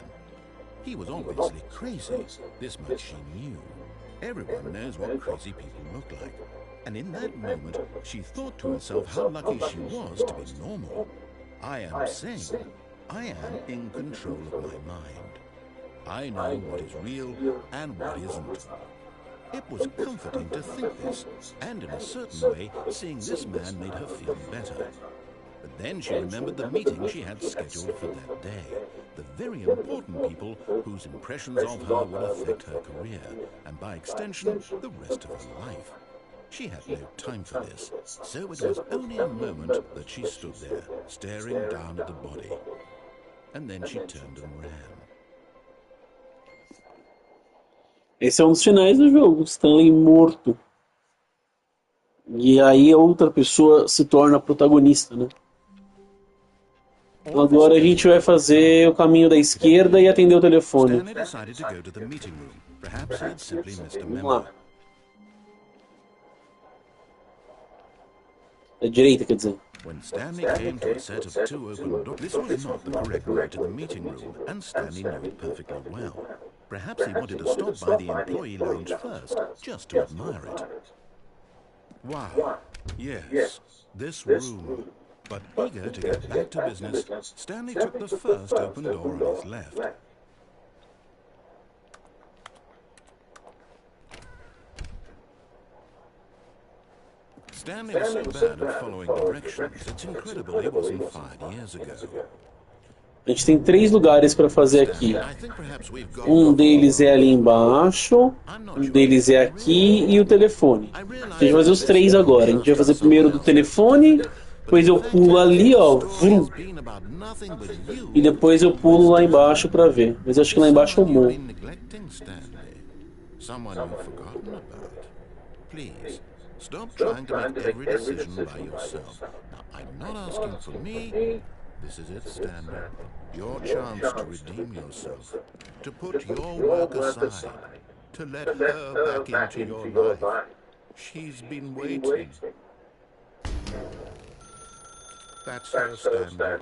He was obviously crazy. This much she knew. Everyone knows what crazy people look like. And in that moment, she thought to herself how lucky she was to be normal. I am sane. I am in control of my mind. I know what is real and what isn't. It was comforting to think this, and in a certain way, seeing this man made her feel better. But then she remembered the meeting she had scheduled for that day. The very important people whose impressions of her would affect her career, and by extension, the rest of her life. She had no time for this, so it was only a moment that she stood there, staring down at the body. And then she turned and ran. Esse é um dos finais do jogo, Stanley morto. E aí a outra pessoa se torna a protagonista, né? Agora a gente vai fazer o caminho da esquerda e atender o telefone. Stanley decided to go to the meeting room. Perhaps he had simply missed a Vamos memo. lá. Da direita, quer dizer. When Stanley came to a set of two open doors, this was not the correct way to the meeting room, and Stanley knew it perfectly well. Perhaps he wanted to stop by the employee lounge first, just to admire it. Wow, yes, this room. But eager to get back to business, Stanley took the first open door on his left. Stanley was so bad at following directions, it's incredible he wasn't fired years ago. A gente tem 3 lugares para fazer aqui. I think perhaps we've got Um deles é ali embaixo, um deles é aqui e o telefone. A gente vai fazer os 3 agora. A gente vai fazer primeiro do telefone, depois eu pulo ali, ó, vrum, been about nothing but you. e depois eu pulo lá embaixo para ver. Mas eu acho que lá embaixo eu morro. Neglecting Stanley. Someone you've forgotten about. Please, stop trying to make every decision by yourself. Now, I'm not asking for me. This is it, Stanley. Your chance to redeem yourself, to put your work aside, to let her back into your life. She's been waiting. That's her, Stanley.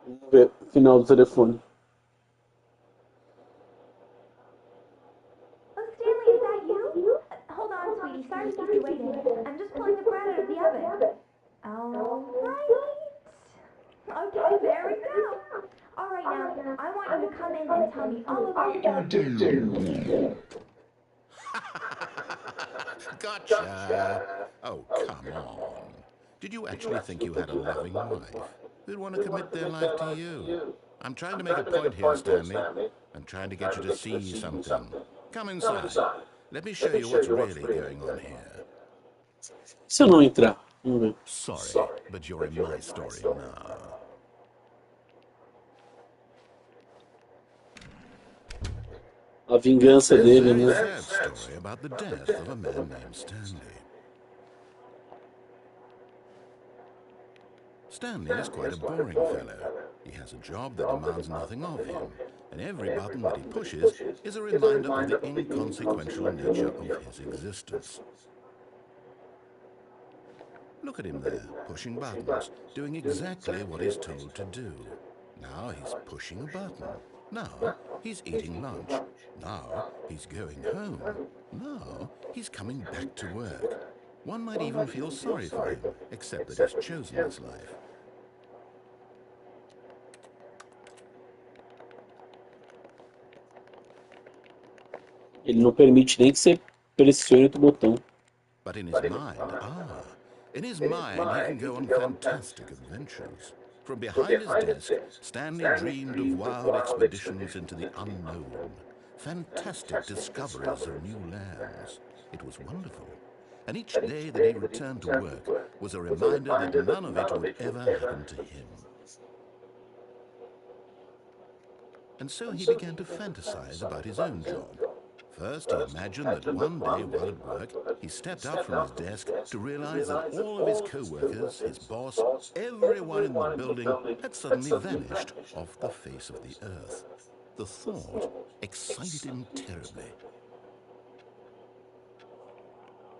Vamos ver o final do telefone. Oh, Stanley, is that you? Hold on, sweetie. Sorry to keep you waiting. I'm just pulling the bread out of the oven. All right. Okay, there we go. All right, now, I want you to come in and tell me all about the... Gotcha! Oh, come on. Did you actually think you had a loving wife who'd want to commit their life to you? I'm trying to make a point here, Stanley. I'm trying to get you to see something. Come inside. Let me show you what's really going on here. Se eu não entrar, vamos ver. Sorry, but you're in my story now. A vingança dele, Very né? sad story about the death of a man named Stanley. Stanley is quite a boring fellow. He has a job that demands nothing of him, and every button that he pushes is a reminder of the inconsequential nature of his existence. Look at him there, pushing buttons, doing exactly what he's told to do. Now he's pushing a button. Now he's eating lunch. Now he's going home. Now he's coming back to work. One might even feel sorry for him, except that he's chosen this life. Ele não permite nem que você pressione outro botão. But in his mind, he can go on fantastic adventures. From behind his desk, Stanley dreamed of wild expeditions into the unknown, fantastic discoveries of new lands. It was wonderful. And each day that he returned to work was a reminder that none of it would ever happen to him. And so he began to fantasize about his own job. First, he imagined that one day while at work, he stepped up from his desk to realize that all of his co-workers, his boss, everyone in the building had suddenly vanished off the face of the earth. The thought excited him terribly.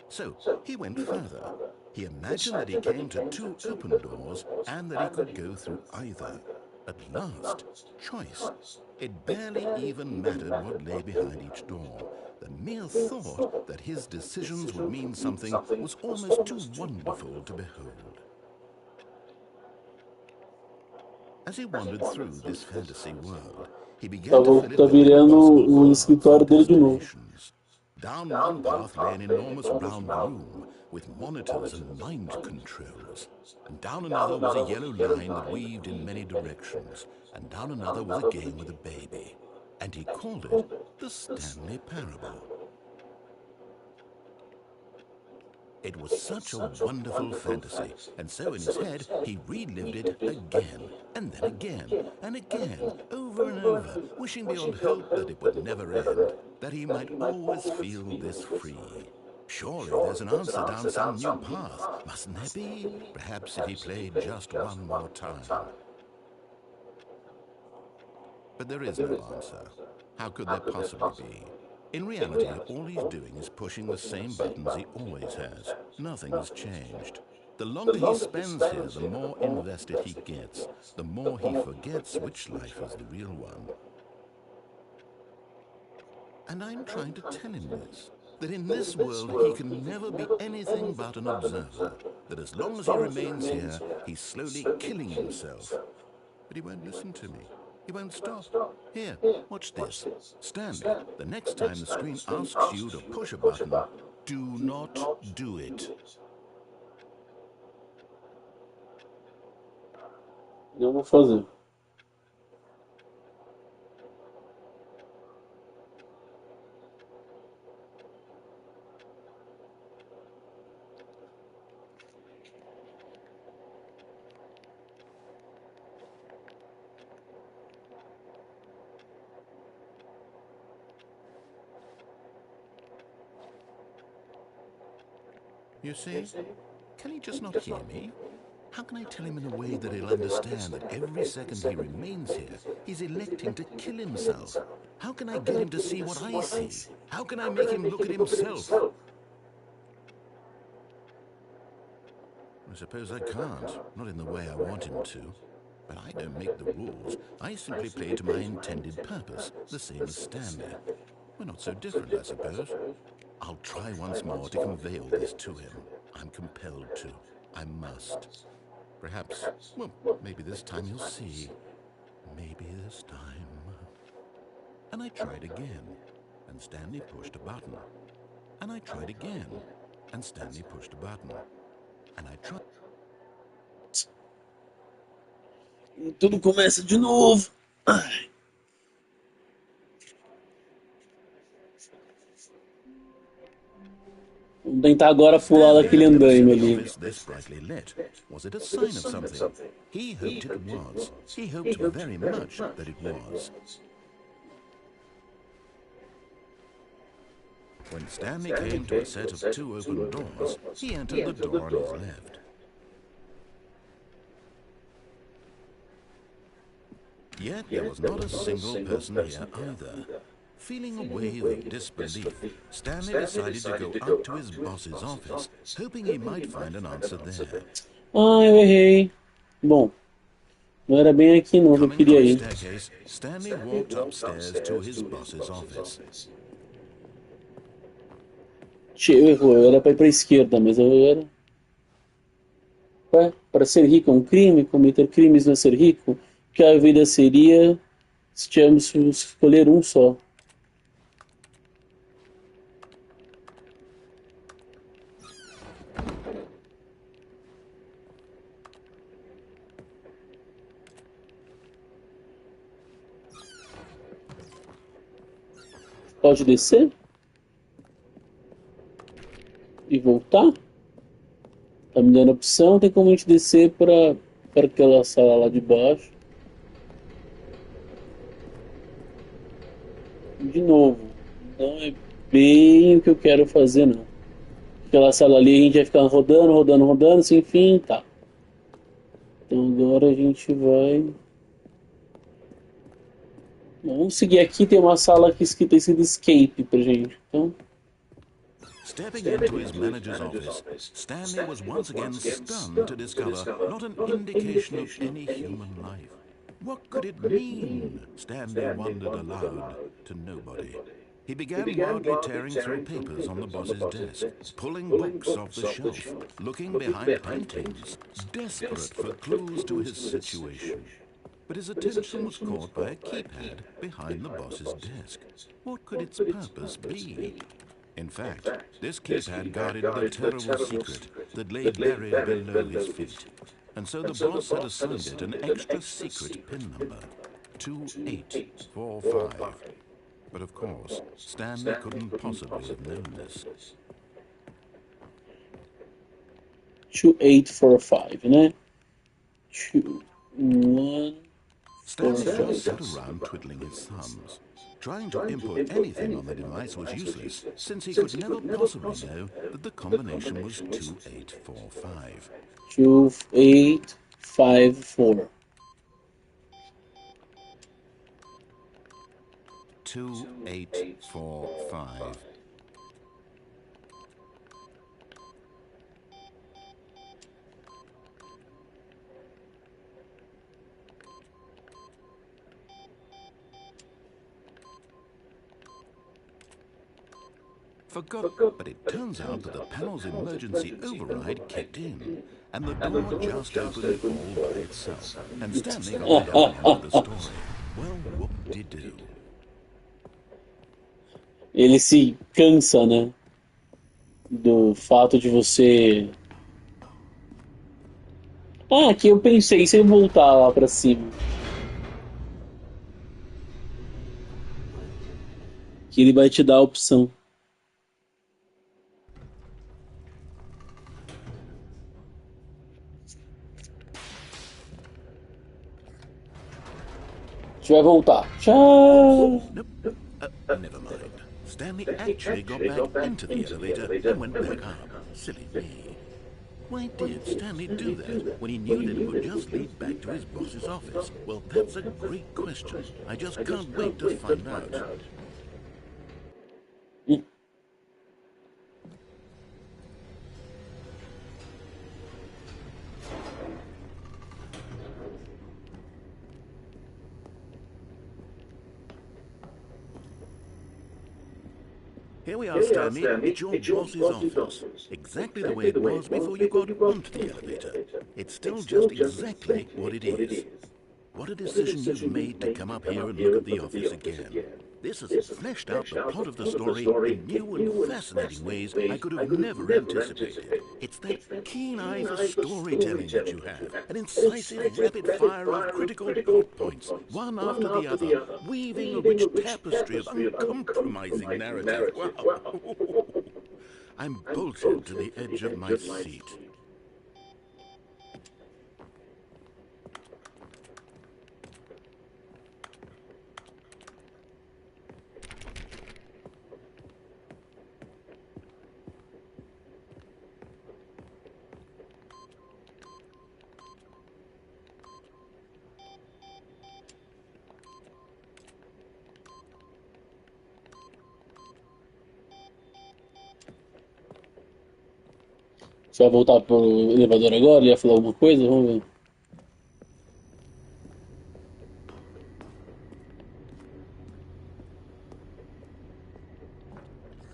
So he went further. He imagined that he came to two open doors and that he could go through either. At last, choice. It barely even mattered what lay behind each door. The mere thought that his decisions would mean something was almost too wonderful to behold. As he wandered through this fantasy world, he began to fill it Tá with virando impossible o paths escritório and dele de novo. destinations. Down one path lay an enormous round room with monitors and mind controls. And down another was a yellow line that weaved in many directions. And down another was a game with a baby. And he called it the Stanley Parable. It was such a wonderful fantasy, and so in his head he relived it again, and then again, and again, over and over, wishing beyond hope that it would never end, that he might always feel this free. Surely there's an answer down some new path, mustn't there be? Perhaps if he played just one more time. But there is no answer. How could there possibly be? In reality, all he's doing is pushing the same buttons he always has. Nothing has changed. The longer he spends here, the more invested he gets, the more he forgets which life is the real one. And I'm trying to tell him this, that in this world he can never be anything but an observer, that as long as he remains here, he's slowly killing himself. But he won't listen to me. He won't stop. Here, watch this. Stanley, the next time the screen asks you to push a button, do not do it. Não vou fazer. You see? Can he just not hear me? How can I tell him in a way that he'll understand that every second he remains here, he's electing to kill himself? How can I get him to see what I see? How can I make him look at himself? I suppose I can't, not in the way I want him to. But I don't make the rules. I simply play to my intended purpose, the same as Stanley. We're not so different, I suppose. I'll try once more to convey all this to him. I'm compelled to. I must. Perhaps, well, maybe this time you'll see. Maybe this time. And I tried again, and Stanley pushed a button. And I tried again, and Stanley pushed a button. And I tried. E tudo começa de novo. Ai. Vamos tentar agora pular daquele andaime ali. This brightly lit. Was it a sign of something? He hoped it was. He hoped very much that it was. When Stanley came to a set of 2 open doors, he entered the door on his left. Yet there was not a single person here either. Feeling a wave of disbelief, Stanley decided to go up to his boss's office, hoping he might find an answer there. Ah, eu errei. Bom, não era bem aqui não que eu Coming queria down ir. the staircase, Stanley walked upstairs to his boss's office. Eu errou, era para ir para a esquerda, mas eu era... Ué, para ser rico é um crime? Cometer crimes não é ser rico? Que a vida seria se tivéssemos que escolher um só. Pode descer? E voltar? Tá me dando opção, tem como a gente descer para aquela sala lá de baixo. De novo, não é bem o que eu quero fazer, não. Aquela sala ali a gente vai ficar rodando, sem fim, tá. Então agora a gente vai... Vamos seguir aqui, tem uma sala aqui escrita escape pra gente, então... Stepping into his manager's office, Stanley was once again stunned to discover not an indication of any human life. What could it mean? Stanley wondered aloud to nobody. He began wildly tearing through papers on the boss's desk, pulling books off the shelf, looking behind paintings, desperate for clues to his situation. But his attention was caught by a keypad behind the boss's desk. What could its purpose be? In fact, this keypad guarded the terrible secret that lay buried below his feet. And so the boss had assigned it an extra secret PIN number, 2845. But of course, Stanley couldn't possibly have known this. 2845, né? 2, 1... Stanley just sat around twiddling his thumbs. Trying to input anything on the device was useless, since he could never possibly know that the combination was 2845. 2854. 2845. Forgot, but it turns out that the panel's emergency override kicked in, and the door just opened all by itself. And Stanley got down into the story. Well, whoop-de-doo. Ele se cansa, né? Do fato de você... Ah, aqui eu pensei, se eu voltar lá pra cima. Que ele vai te dar a opção. A gente vai voltar. Tchau! Never mind. Stanley actually got back into the elevator and went back up. Silly me. Why did Stanley do that when he knew that it would just lead back to his boss's office? Well, that's a great question. I just can't wait to find out. Here we are, Stanley. It's your boss's office. Exactly the way it was before you got onto the elevator. It's still just exactly what it is. What a decision you've made to come up here and look at the office again. This has fleshed out the plot of the story in new and fascinating ways I could have never anticipated. It's that keen eye for storytelling that you have, an incisive rapid fire of critical plot points, one after the other, weaving a rich tapestry of uncompromising narrative. Wow! I'm bolted to the edge of my seat. Você vai voltar pro elevador agora? Ia falar alguma coisa? Vamos ver.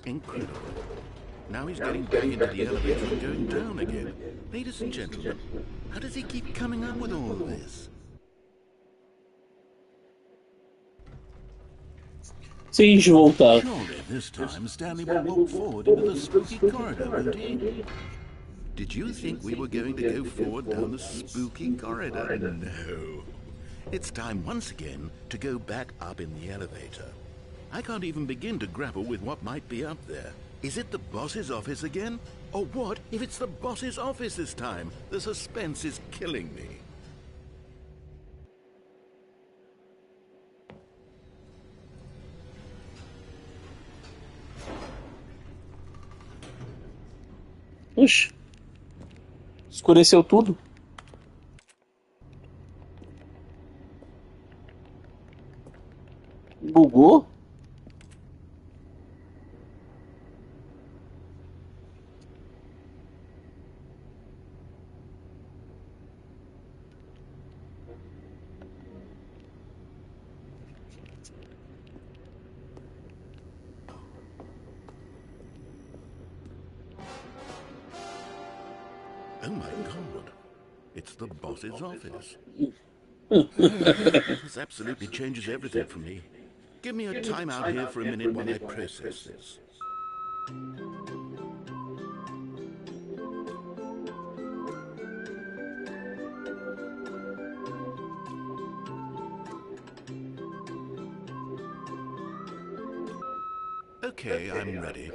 Incredible. Now he's getting back into the elevator and going down again. Ladies and gentlemen, how does he keep coming up with all this? Se a gente voltar. Surely this time Stanley will walk forward into the spooky corridor, won't he? Did you think we were going to go forward down the spooky corridor? No. It's time once again to go back up in the elevator. I can't even begin to grapple with what might be up there. Is it the boss's office again? Or what if it's the boss's office this time? The suspense is killing me. Oxe. Escureceu tudo. Bugou? Oh my God. It's the boss's office. This absolutely changes everything for me. Give me a timeout here for a minute while I process this. Okay, I'm ready.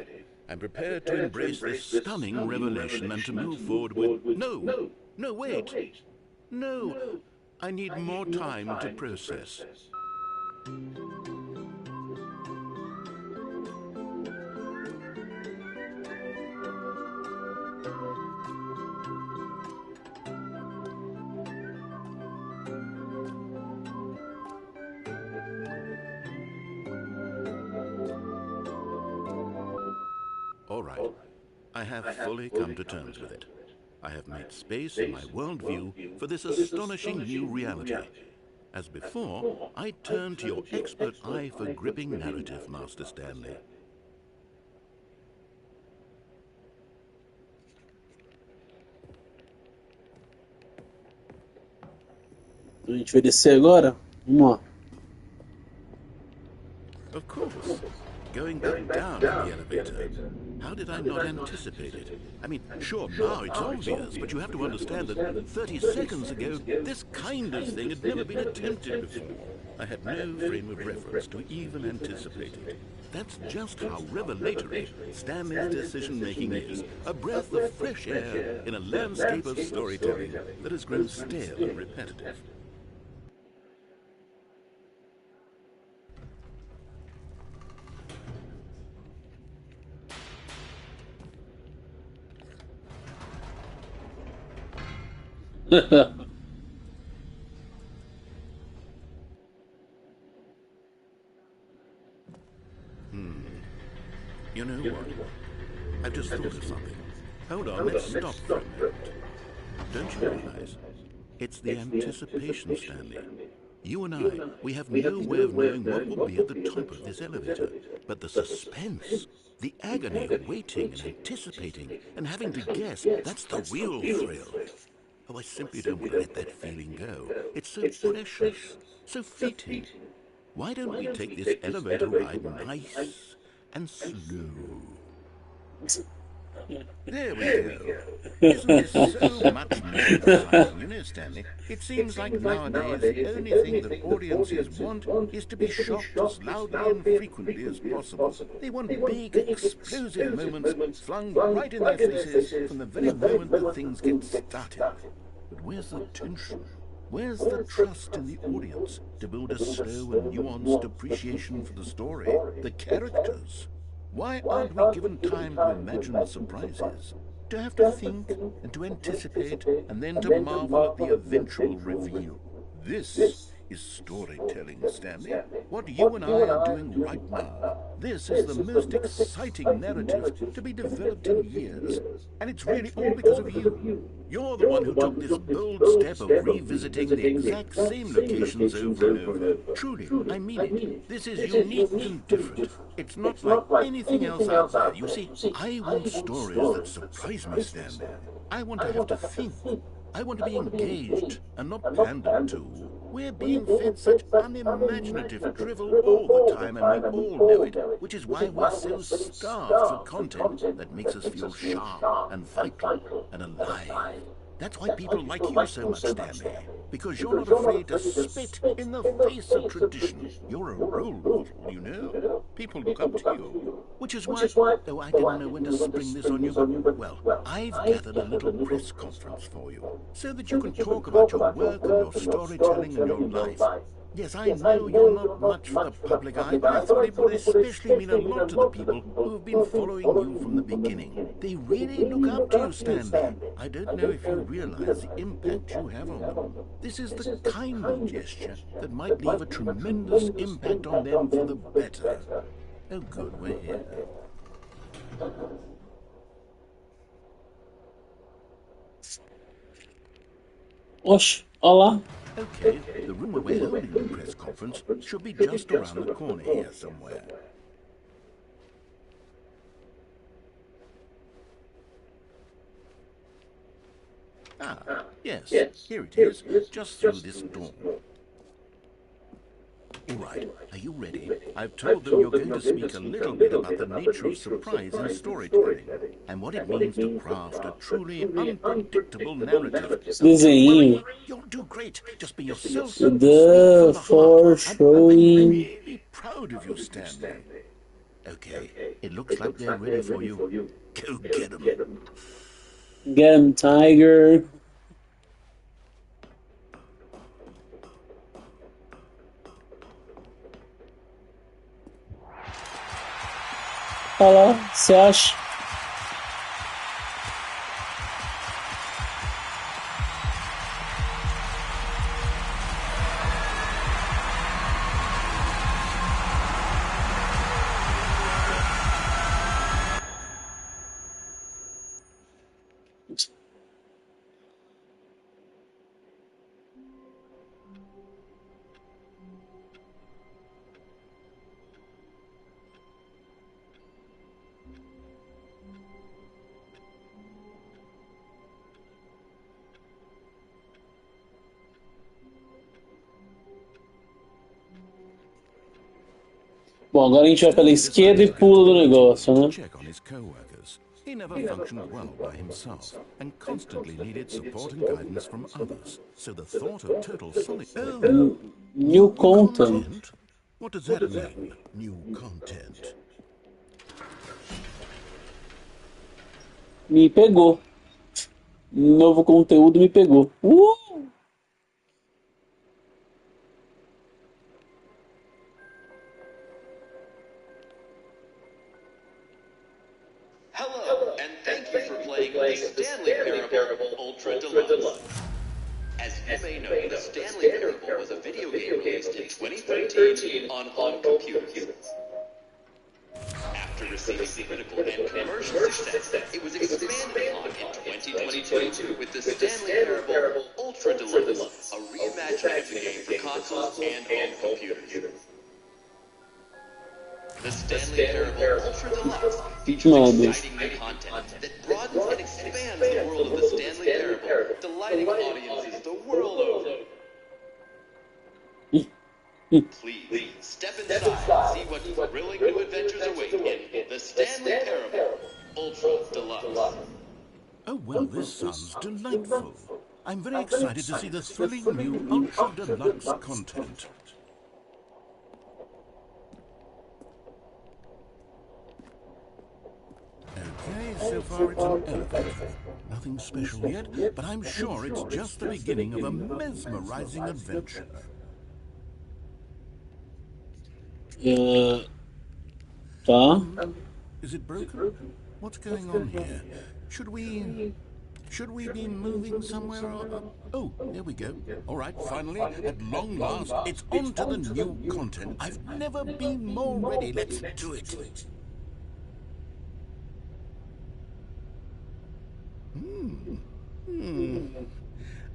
I'm prepared to embrace this stunning revelation and to move forward with... No! No, wait! No! I need more time to process. All right. I have fully come to terms with it. I have made space in my worldview for this astonishing new reality. As before, I turn to your expert eye for gripping narrative, Master Stanley. A gente vai descer agora? Vamos lá. Of course. Going back down in the elevator. How did I not anticipate it? I mean, sure, now it's obvious, but you have to understand that 30 seconds ago, this kind of thing had never been attempted before. I had no frame of reference to even anticipate it. That's just how revelatory Stanley's decision-making is. A breath of fresh air in a landscape of storytelling that has grown stale and repetitive. You know what? I've just thought of something. Hold on, let's stop for a minute. Don't you realize? It's the anticipation, Stanley. You and I, we have no way of knowing what will be at the top of this elevator. But the suspense, the agony of waiting and anticipating and having to guess, that's the real thrill. Oh, I simply don't want to let that feeling go. It's so precious, so fleeting. Why don't we take this elevator ride nice and slow? There we go. Isn't this so much more exciting? You know, Stanley, it seems like nowadays the only thing that audiences want is to be shocked as loudly and frequently as possible. They want big, explosive moments flung right in their faces from the very moment that things get started. But where's the tension? Where's the trust in the audience to build a slow and nuanced appreciation for the story, the characters? Why aren't we given time to imagine the surprises, to have to think and to anticipate and then to marvel at the eventual reveal? This is storytelling, Stanley. What you and I are doing right now. This is the most exciting narrative to be developed in years. And it's really all because of you. You're the one who took this bold step of revisiting the exact same locations over and over. Truly, I mean it. This is unique and different. It's not like anything else out there. You see, I want stories that surprise me, Stanley. I want to have to think. I want to be engaged and not pandered to. We're being fed such unimaginative drivel all the time, and we all know it, which is why we're so starved for content that makes us feel sharp and vital and alive. That's why people like you so much, Stanley. Because you're not afraid to spit in the face of tradition. You're a role model, you know. People look up to you. Which is why, oh, I didn't know when to spring this on you, but, well, I've gathered a little press conference for you, so that you can talk about your work and your storytelling and your life. Yes, I know you're not much for the public eye, but I thought it would especially mean a lot to the people who have been following you from the beginning. They really look up to you, Stanley. I don't know if you realize the impact you have on them. This is the kind of gesture that might leave a tremendous impact on them for the better. Oh, good, we're here. Oxe, olá. Okay, the room where we're holding the press conference should be just around the corner here somewhere. Ah, yes, here it is, just through this door. All right, are you ready? I've told them you're going to speak a little bit about the nature of surprise in storytelling and what it means to craft a truly unpredictable narrative. Desenho. You'll do great. Just be yourself. The for showing. I'm really proud of you, Stanley. Okay, it looks like they're ready for you. Go get them. Get him, Tiger. Olha lá, você acha? Bom, agora a gente vai pela esquerda e pula do negócio, né? Check on his co-workers. He never functioned well by himself and constantly needed support and guidance from others. So the thought of total solitude... Oh, New content. What does that mean? New content. Me pegou. Novo conteúdo me pegou. Hello, and thank you for playing the Stanley Parable Ultra Deluxe. As you may know, the Stanley Parable was a video game released in 2013 on home computers. After receiving critical and commercial success, it was expanded upon in 2022 with the Stanley Parable Ultra Deluxe, a reimagining of the game for consoles and home computers. The Stanley Parable Ultra Deluxe features exciting new content that broadens and expands the world of the Stanley Parable, delighting audiences the world over. Please, step inside and see what thrilling new adventures await in the Stanley Parable Ultra Deluxe. Oh, well, this sounds delightful. I'm very excited to see the thrilling new Ultra Deluxe content. Okay, so far it's an elevator. Nothing special yet, but I'm sure it's just the beginning of a mesmerizing adventure. Tá. Is it broken? What's going on here? Should we be moving somewhere? Oh, there we go. All right, finally, at long last, it's on to the new content. I've never been more ready. Let's do it.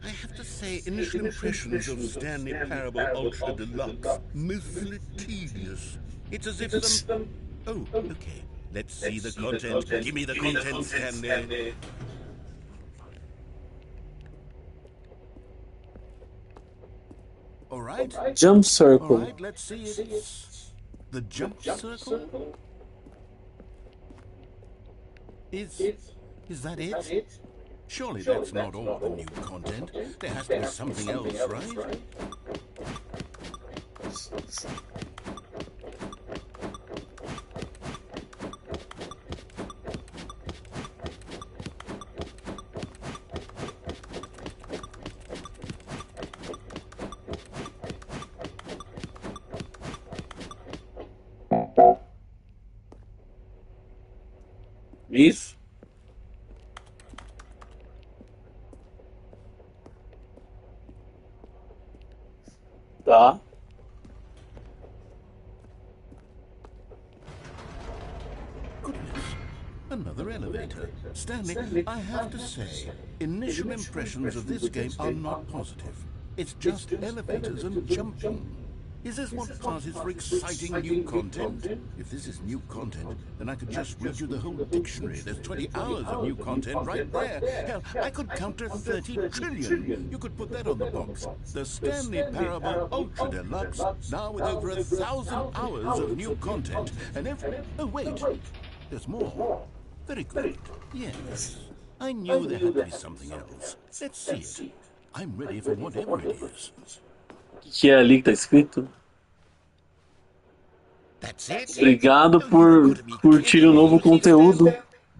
I have to say, initial impressions of Stanley Parable Ultra Deluxe, mostly tedious. It's as if them... Oh, okay. Let's see the content. Give me the content, Stanley. All right. Jump circle. All right, let's see it. The jump circle? Is that it? Surely that's not all the new content. There has to be something else, right? Isso. Tá. Goodness, another elevator. Stanley, I have to say, initial impressions of this game are not positive. It's just elevators and jumping. Is this what passes for exciting new content? If this is new content, then I could just read you the whole dictionary. There's 20 hours of new content right there. Hell, I could count to 30 trillion. You could put that on the box. The Stanley Parable Ultra Deluxe, now with over 1,000 hours of new content. And oh, wait. There's more. Very good. Yes. I knew there had to be something else. Let's see it. I'm ready for whatever it is. Que é ali que tá escrito? That's it? Obrigado por curtir o novo conteúdo.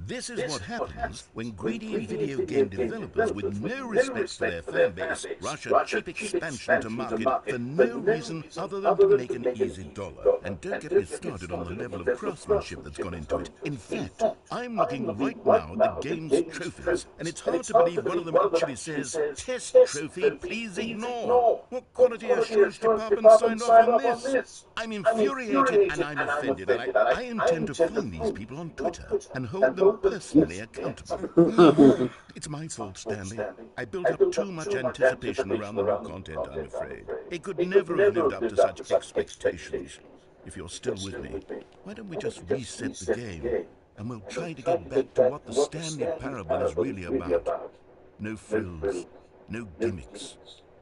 This is what happens when greedy video game developers with no respect for their fan base rush a cheap expansion to market for no reason other than to make an easy dollar. And don't get me started on the level of craftsmanship that's gone into it. In fact, I'm looking right now at the game's trophies, and it's hard to believe one of them actually says, "Test trophy, please ignore." What quality assurance department signed off on this? I'm infuriated and I'm offended, and I intend to find these people on Twitter and hold them personally accountable. It's my fault, Stanley. I built up too much anticipation around the new content, I'm afraid. It could never have lived up to such expectations. If you're still with me, why don't we just reset the game, and we'll try to get back to what the Stanley Parable is really about. No frills, no gimmicks.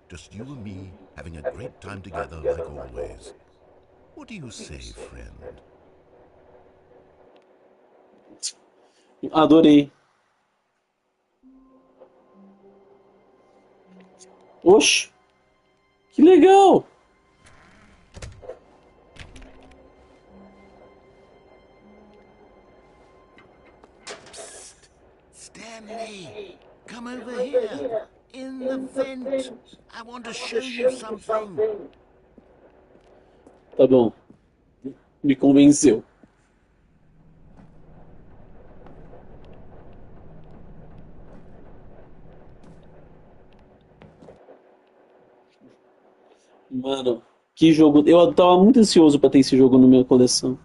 Just you and me having a great time together like always. What do you say, friend? Adorei. Oxe, que legal! Psst. Stanley, come over here. In the vent. I want to show you something. Tá bom. Me convenceu. Mano, que jogo. Eu tava muito ansioso pra ter esse jogo na minha coleção.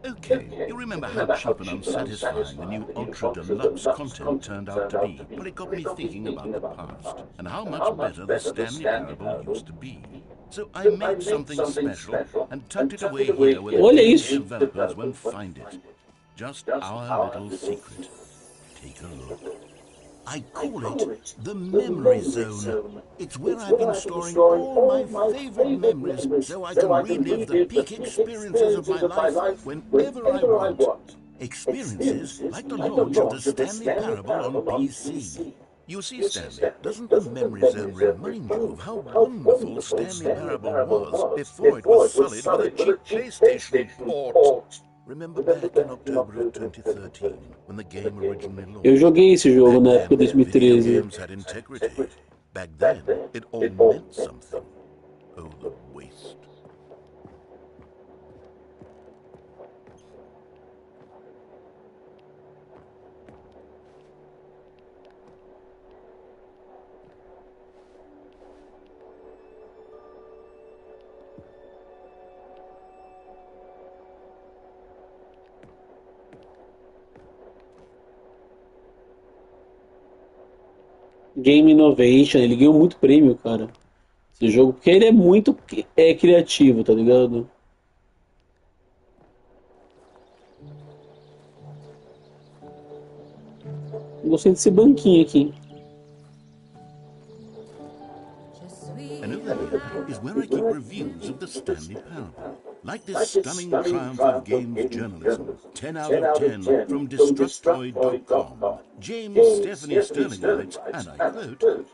Okay, you remember how cheap and unsatisfying the new Ultra Deluxe content turned out to be? Well, it got me thinking about the past and how much better the Stanley Parable used to be. So I made something special and tucked it away here where the Olha game's isso. developers won't find it. Just our little secret. Take a look. I call it the Memory Zone. It's where I've been storing all my favorite memories so I can relive the peak experiences of my life whenever I want. Experiences like the launch of the Stanley Parable on PC. You see, Stanley, doesn't the Memory Zone remind you of how wonderful Stanley Parable was before it was sullied with a cheap PlayStation port? Remember back in October of 2013, when the game originally Eu launched? joguei esse jogo Back na then, época de video 2013. games had integrity. Back then, it all meant something. Oh, the waste. Game Innovation, ele ganhou muito prêmio, cara. Esse jogo, porque ele é muito criativo, tá ligado? Gostei desse banquinho aqui. And over here is where I keep reviews of the Stanley Parable. Like this stunning triumph of games journalism, 10 out of 10 from Destructoid.com. James Stephanie Sterling writes, and I quote,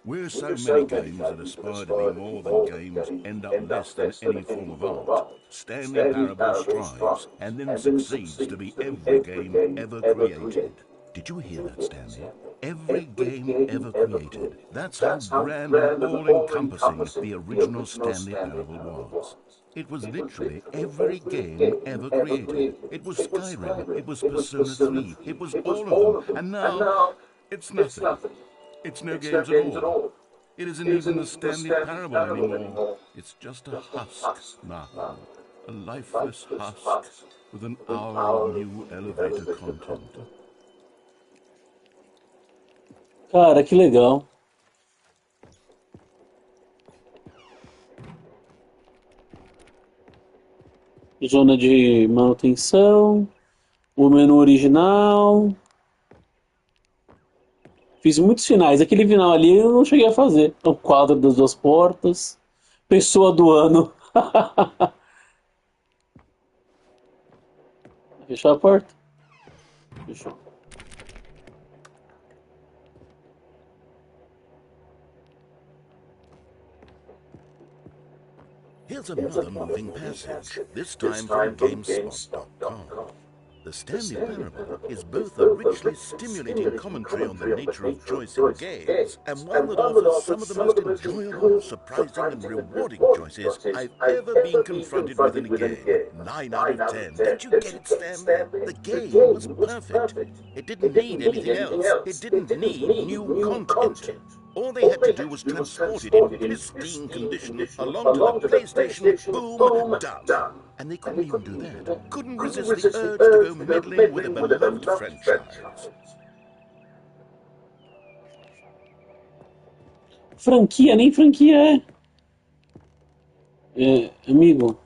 "Where so many games that aspire to be more than games end up less than any form of art, Stanley Parable strives and then succeeds to be every game ever created." Did you hear that, Stanley? Every game ever created. That's how grand and all-encompassing the original Stanley Parable was. It was literally every game ever created. It was Skyrim, it was Persona 3, it was all of them, and now it's nothing. It's no games at all. It isn't even the Stanley Parable anymore. It's just a husk now. A lifeless husk with an hour of new elevator content. Cara, que legal. Zona de manutenção. O menu original. Fiz muitos finais. Aquele final ali eu não cheguei a fazer. O quadro das duas portas. Pessoa do ano. Fechar a porta? Fechou. Here's another moving passage, this time from GameSpot.com. The Stanley Parable is both a richly stimulating commentary on the nature of choice in games and one that offers some of the most enjoyable, surprising and rewarding choices I've ever been confronted with in a game. 9 out of 10. Don't you get it, Stanley? The game was perfect. It didn't need anything else. It didn't need new content. All they had to do was transport it in pristine condition along to the PlayStation, boom, done. And they couldn't even do that. Couldn't resist the urge to go meddling with a beloved franchise. Franquia, nem franquia é. Amigo.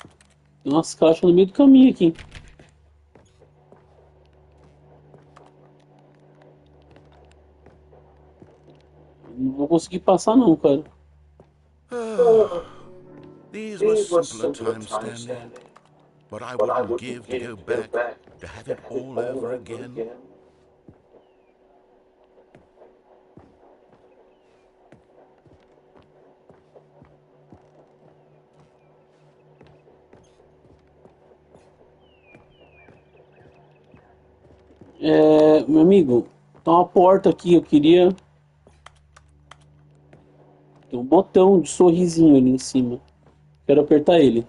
Nossa, caixa no meio do caminho aqui. Não vou conseguir passar não, cara. These were simpler times, Stanley. But I wouldn't give to go back to have it all over again. Meu amigo, tem uma porta aqui, eu queria. Tem um botão de sorrisinho ali em cima. Quero apertar ele.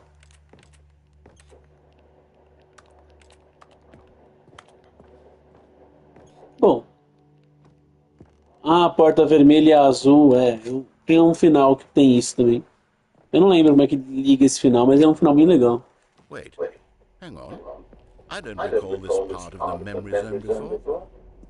porta vermelha e a azul, tem um final que tem isso também. Eu não lembro como é que liga esse final, mas é um final bem legal. Wait, hang on. I don't recall this part of the memory zone before.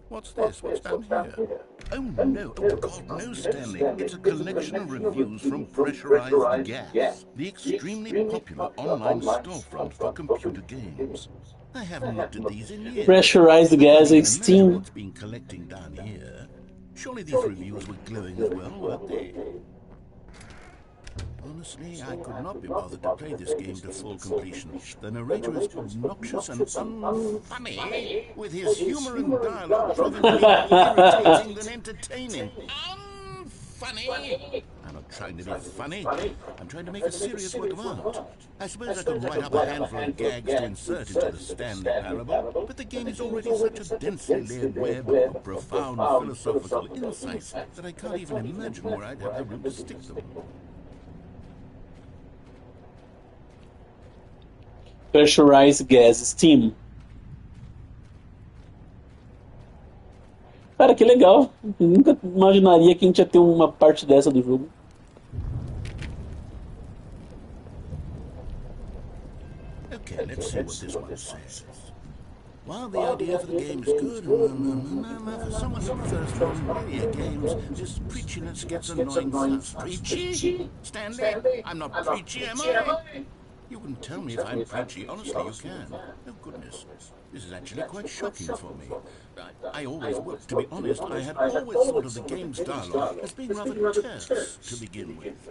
What's this? What's down here? Oh no, oh God, no, Stanley. It's a collection of reviews from Pressurized Gas, the extremely popular online storefront for computer games. I haven't looked at these in years. Pressurized Gas I é can't imagine Steam. what's been collecting down here. Surely these reviews were glowing as well, weren't they? Honestly, I could not be bothered to play this game to full completion. The narrator is obnoxious and unfunny, with his humor and dialogue proving more irritating than entertaining. Unfunny! I'm not trying to be funny. I'm trying to make a serious work of art. I suppose I could write up a handful of gags to insert into the Stanley Parable, but the game is already such a densely layered web of profound philosophical insights that I can't even imagine where I'd have the room to stick them. Pressurized Gas Steam. Cara, que legal. Eu nunca imaginaria que a gente ia ter uma parte dessa do jogo. Okay, let's see what this one says. While the idea for the game is good, for someone who prefers non-linear games, this preachiness gets annoying fast. Preachy? Stanley? I'm not preachy, am I? You can tell me if I'm preachy. Honestly, you can. Oh, goodness. This is actually quite shocking for me. I always, well, to be honest, I had always thought of the game's dialogue as being rather terse to begin with.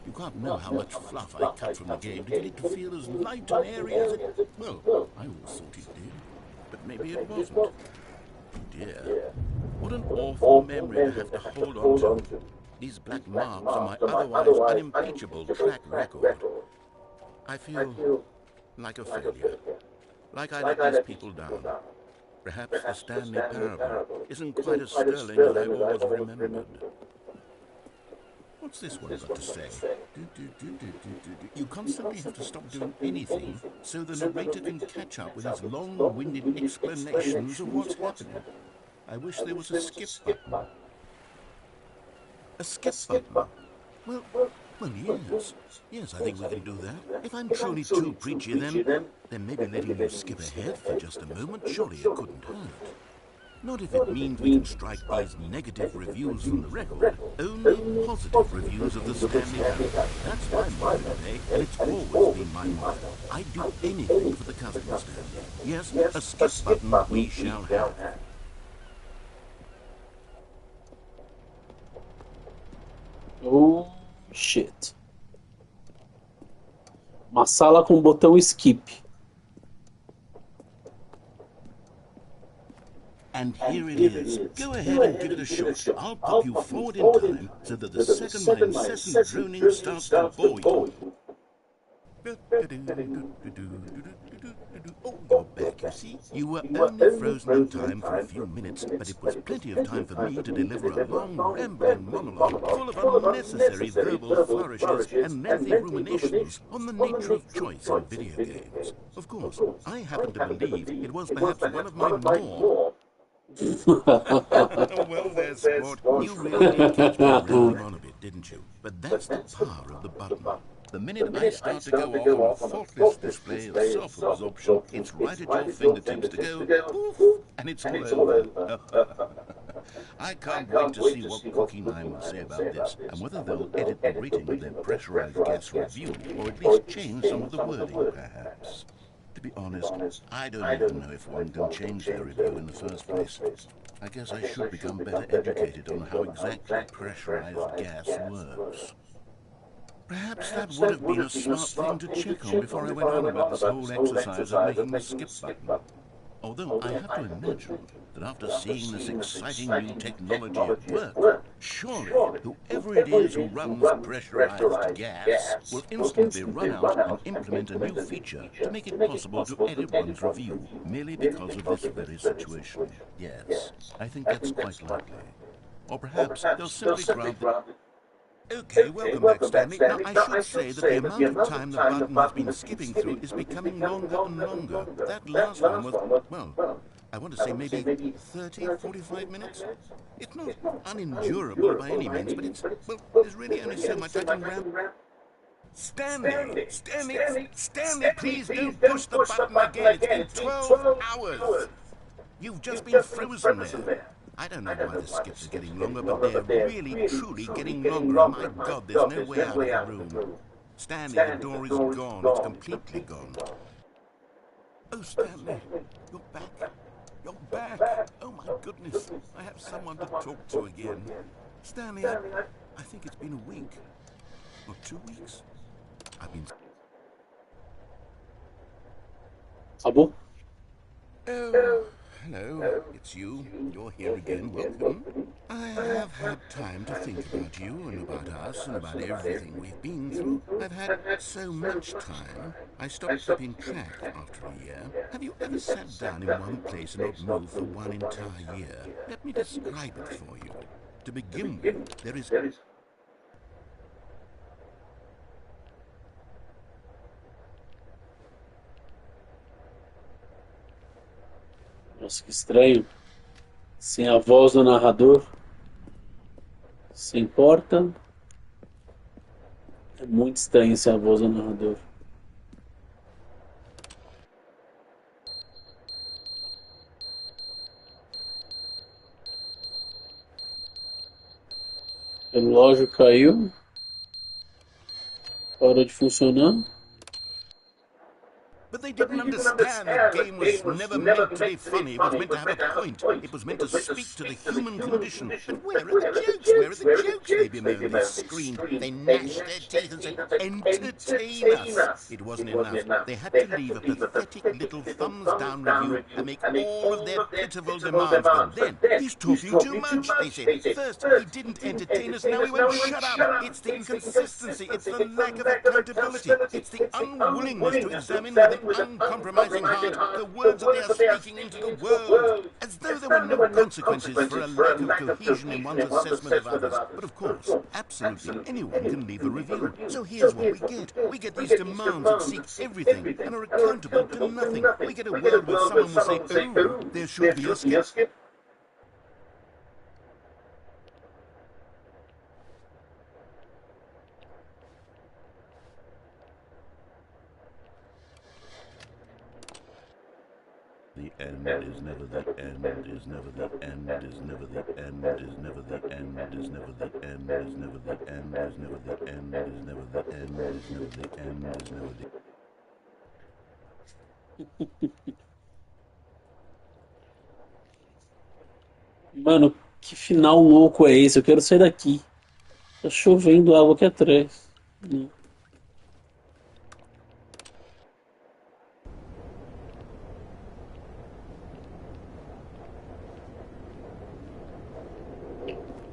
You can't know how much fluff I cut from the game to get it to feel as light and airy as it... Well, I always thought it did. But maybe it wasn't. Oh dear. What an awful memory to have to hold on to. These black marks on my otherwise unimpeachable track record. I feel like a failure. Like I let these people down. Perhaps the Stanley Parable isn't quite as sterling as I've always remembered. What's this one got to say? You constantly have to stop doing anything so the narrator can catch up with his long-winded explanations of what's happening. I wish there was a skip button. A skip button? Well, yes. Yes, I think we can do that. If I'm truly too preachy, then maybe letting you skip ahead for just a moment, surely it couldn't hurt. Not if it means we can strike these negative reviews from the record. Only positive reviews of the Stanley Parable. That's my motto today, and it's always been my motto. I'd do anything for the customer, Stanley. Yes, a skip button we shall have. Oh, shit. Uma sala com botão skip. And here it is. Go ahead and give it a shot. I'll pop you forward in time so that the second my incessant droning starts to bore you. Oh, you're back, you see. You were only frozen in time for a few minutes, but it was plenty of time for me to deliver a long, rambling monologue full of unnecessary verbal flourishes and lengthy ruminations on the nature of choice in video games. Of course, I happen to believe it was perhaps one of my more... Oh, well, there, sport. You really did catch me rambling on a bit, didn't you? But that's the power of the button. The minute I start to go off on a faultless display of self-absorption, it's right at your fingertips to go, poof, and it's all over. I can't wait to see what Cookie 9 will say about this, and whether they'll edit the rating of their pressurized gas review, or at least change some of the wording, perhaps. To be honest, I don't even know if one can change their review in the first place. I guess I should become better educated on how exactly pressurized gas works. Perhaps that would have been a smart thing to check on before I went on about this whole exercise of making the skip button. Although I have to imagine that after seeing this exciting new technology at work, surely whoever it is who runs pressurized gas will instantly run out and implement a new feature to make it possible to edit one's review merely because of this very situation. Yes, I think that's quite likely. Or perhaps they'll simply grant that... Okay, welcome back, Stanley. Now, I should say that the amount of time the button has been skipping through is becoming longer and longer. That last one was, well, I want to say maybe 30, 45 minutes. It's not unendurable by any means, but well, there's really only so much I can ram. Stanley, please don't push the button again. It's been 12 hours. You've just been frozen there. I don't know why the skips are getting longer, but they're really, truly getting longer. Oh, my God, there's no way out of the room. Stanley, the door is gone. It's completely gone. Oh, Stanley, you're back. You're back. Oh, my goodness. I have someone to talk to again. Stanley, I think it's been a week. Or 2 weeks. I've been... Acabou? Oh, hello. It's you. You're here again. Welcome. I have had time to think about you and about us and about everything we've been through. I've had so much time. I stopped keeping track after a year. Have you ever sat down in one place and not moved for one entire year? Let me describe it for you. To begin with, there is... Nossa, que estranho. Sem a voz do narrador. Sem porta. É muito estranho sem a voz do narrador. O relógio caiu. Parou de funcionar. But they didn't understand the game was never meant to be funny. It was meant to have a point. It was meant to speak to the human condition. But where are the jokes? Where are the jokes? They bemoaned, they screamed, they gnashed their teeth and said, entertain us. It wasn't enough. They had to leave a pathetic little thumbs-down review and make all of their pitiful demands. And then, he's talking too much, they said. First, he didn't entertain us, now he won't shut up. It's the inconsistency, it's the lack of accountability, it's the unwillingness to examine with an uncompromising heart the words that they are speaking into the world, as though there were no consequences for a lack of cohesion in one's assessment of others. But of course, absolutely anyone can leave a review. So here's what we get. We get these demands that seek everything and are accountable to nothing. We get a world where someone will say, oh, there should be a skip. The end is never the end, is never the end, is never the end, is never the end, is never the end, is never the end, is never the end, is never the end, is never the end, is never the... Mano, que final louco é esse? Eu quero sair daqui. Tá chovendo água aqui atrás.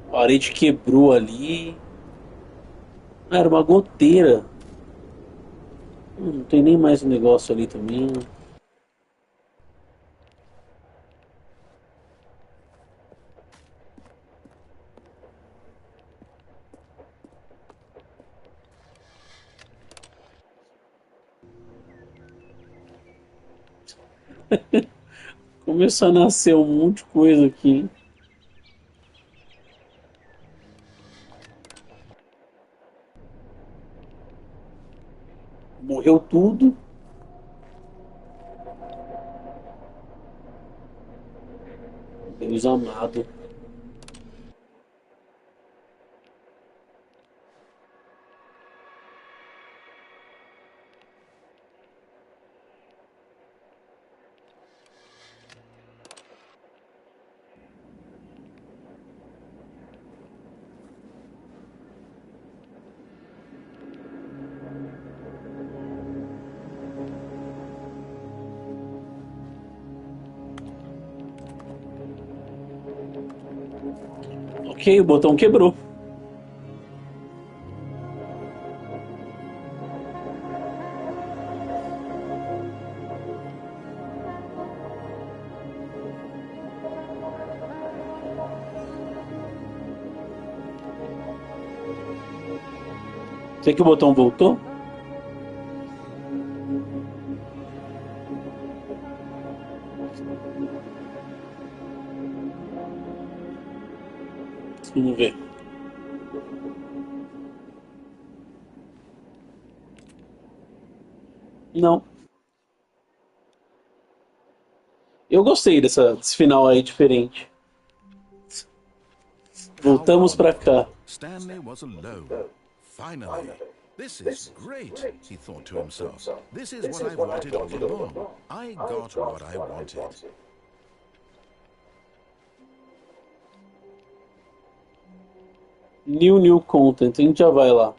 A parede quebrou ali. Ah, era uma goteira. Não tem nem mais um negócio ali também. Começou a nascer um monte de coisa aqui. Morreu tudo. Deus amado. Ok, o botão quebrou. Será que o botão voltou? Vamos ver. Não. Eu gostei desse final aí diferente. Voltamos pra cá. Stanley was alone. Finally. This is great, he thought to himself. This is what I've wanted all along. I got what I wanted. New content. A gente já vai lá.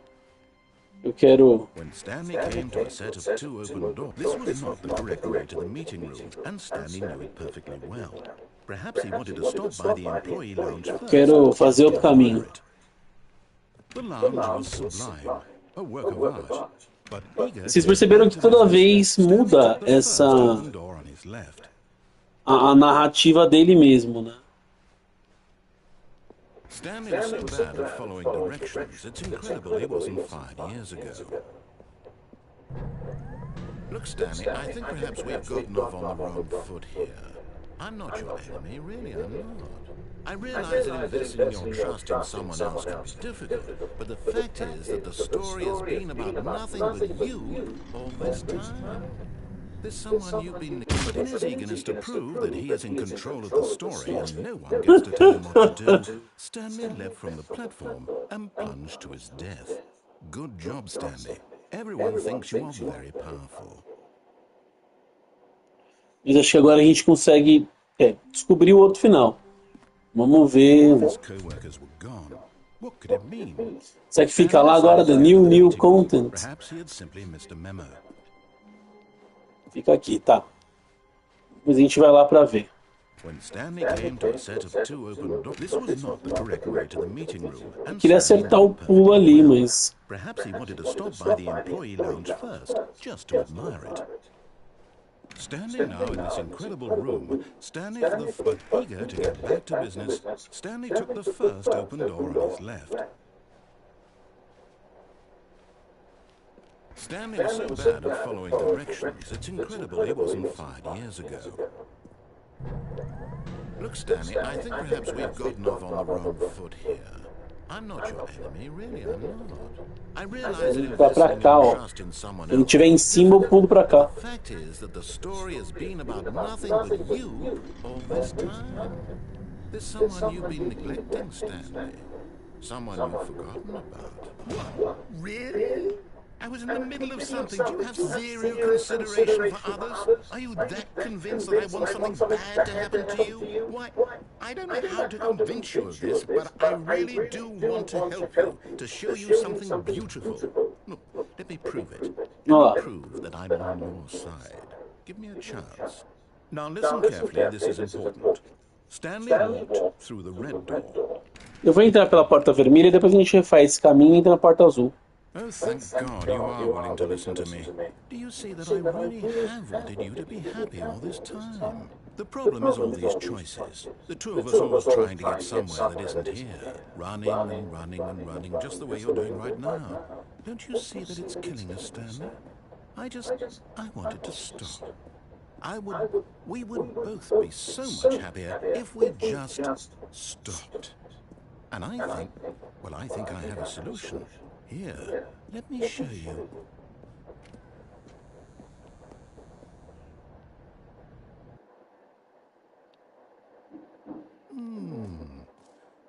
Eu quero... When Stanley came to a set of 2 open doors, this was not the correct way to the meeting room, and Stanley knew it perfectly well. Perhaps he wanted to stop by the employee lounge first. Quero fazer outro caminho. The lounge was sublime, a work of art. But eager Vocês perceberam que toda vez muda a narrativa dele mesmo, né? Stanley was so bad at following directions, it's incredible he wasn't fired years ago. Look, Stanley, I think perhaps we've gotten off on the wrong foot here. I'm not your enemy, really, I'm not. I realize that investing your trust in someone else can be difficult, but the fact is that the story has been about nothing but you all this time. There's someone you've been... But in his eagerness to prove that he is in control of the story and no one gets to tell him what to do, Stanley leapt from the platform and plunged to his death. Good job, Stanley. Everyone thinks you are very powerful. Mas acho que agora a gente consegue descobrir o outro final. Vamos ver. His co-workers were gone. What could it mean? Será que fica lá agora? The new content. Perhaps he had simply missed a memo. Fica aqui, tá. Mas a gente vai lá pra ver. When Stanley came to a set of 2 open doors, this was not the correct way to the meeting room. And Queria acertar o pulo ali, mas... Perhaps he wanted to stop by the employee lounge first, just to admire it. Standing now in this incredible room, Stanley but eager to get back to business, Stanley took the first open door on his left. Stanley was so bad at following directions, it's incredible he wasn't fired years ago. Look, Stanley, I think perhaps we've gotten off on the wrong foot here. I'm not your enemy, really, I'm not. I realize that investing your trust in someone Se ele else... estiver em cima, eu pulo pra cá. The fact is that the story has been about nothing but you all this time. There's someone you've been neglecting, Stanley. Someone you've forgotten about. What? Really? I was in the middle of something. Do you have zero consideration for others? Are you that convinced that I want something bad to happen to you? Why, I don't know how to convince you of this, but I really do want to help you, to show you something beautiful. Look, let me prove it. Let me prove that I'm on your side. Give me a chance. Now listen carefully, this is important. Stanley walked through the red door. Eu vou entrar pela porta vermelha e depois a gente refaz esse caminho e entra na porta azul. Oh, thank God you are willing to listen to me. Do you see that I really have wanted you to be happy all this time? The problem is all these choices. The two of us always trying to get somewhere that isn't here. Running and running and running, just the way you're doing right now. Don't you see that it's killing us, Stanley? I wanted to stop. We would both be so much happier if we just stopped. And I think I have a solution. Here, let me show you.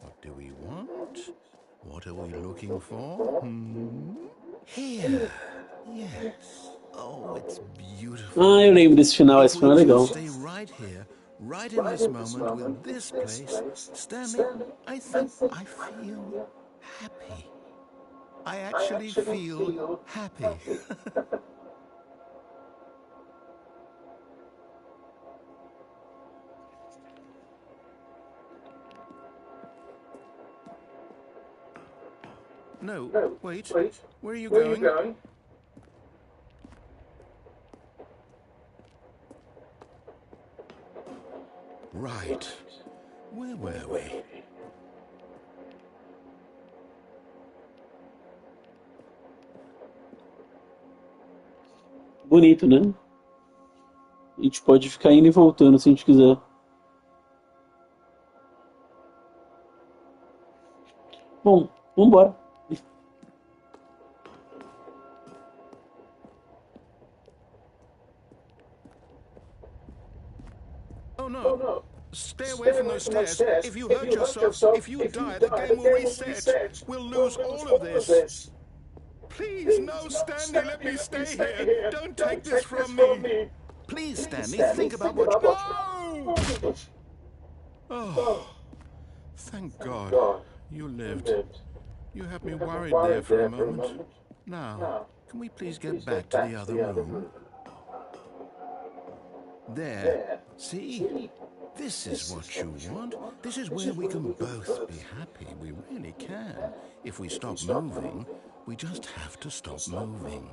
What do we want? What are we looking for? Here. Yes. Oh, it's beautiful. Ah, eu lembro desse final, esse final é legal. Stay right here, right in this moment with this place. Stanley, I think I feel happy. I actually feel happy. No, wait. Where are you going? Right. Where were we? Bonito, né? A gente pode ficar indo e voltando se a gente quiser. Bom, vambora. Oh no! Stay away from those stairs. If you hurt yourself, if you die, the game will reset. We'll lose all of this. Please, no, Stanley, let me stay here. Don't take this from me. Please, Stanley, think about what... No! Oh, thank God. You lived. You had me worried there for a moment. Now, can we please get back to the other room? There. See? This is what you want. This is where we can both be happy. We really can. If we stop moving, we just have to stop moving.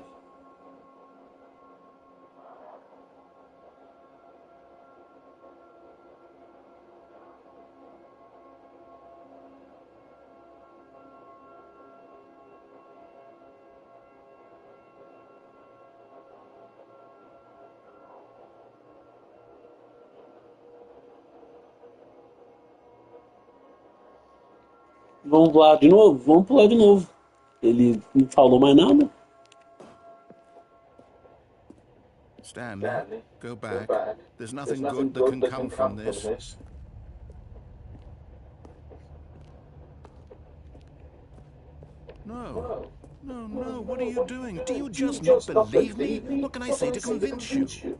Vamos lá de novo? Vamos pular de novo. Ele não falou mais nada. Stanley, go back. There's nothing good that can come from this. No. No, what are you doing? Do you just not believe me? What can I say to convince you?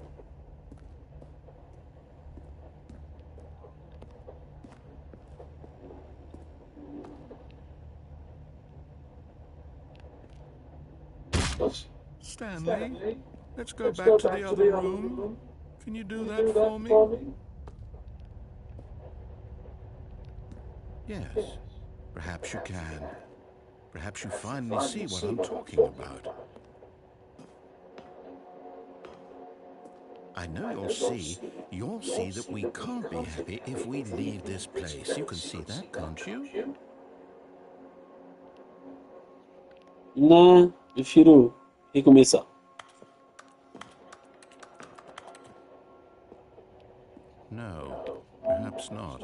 Stanley, let's go back to the other room. Can you do that for me? Yes, perhaps you can. Perhaps you finally see what I'm talking about. I know you'll see that we can't be happy if we leave this place. You can see that, can't you? Não, prefiro recomeçar. No, perhaps not.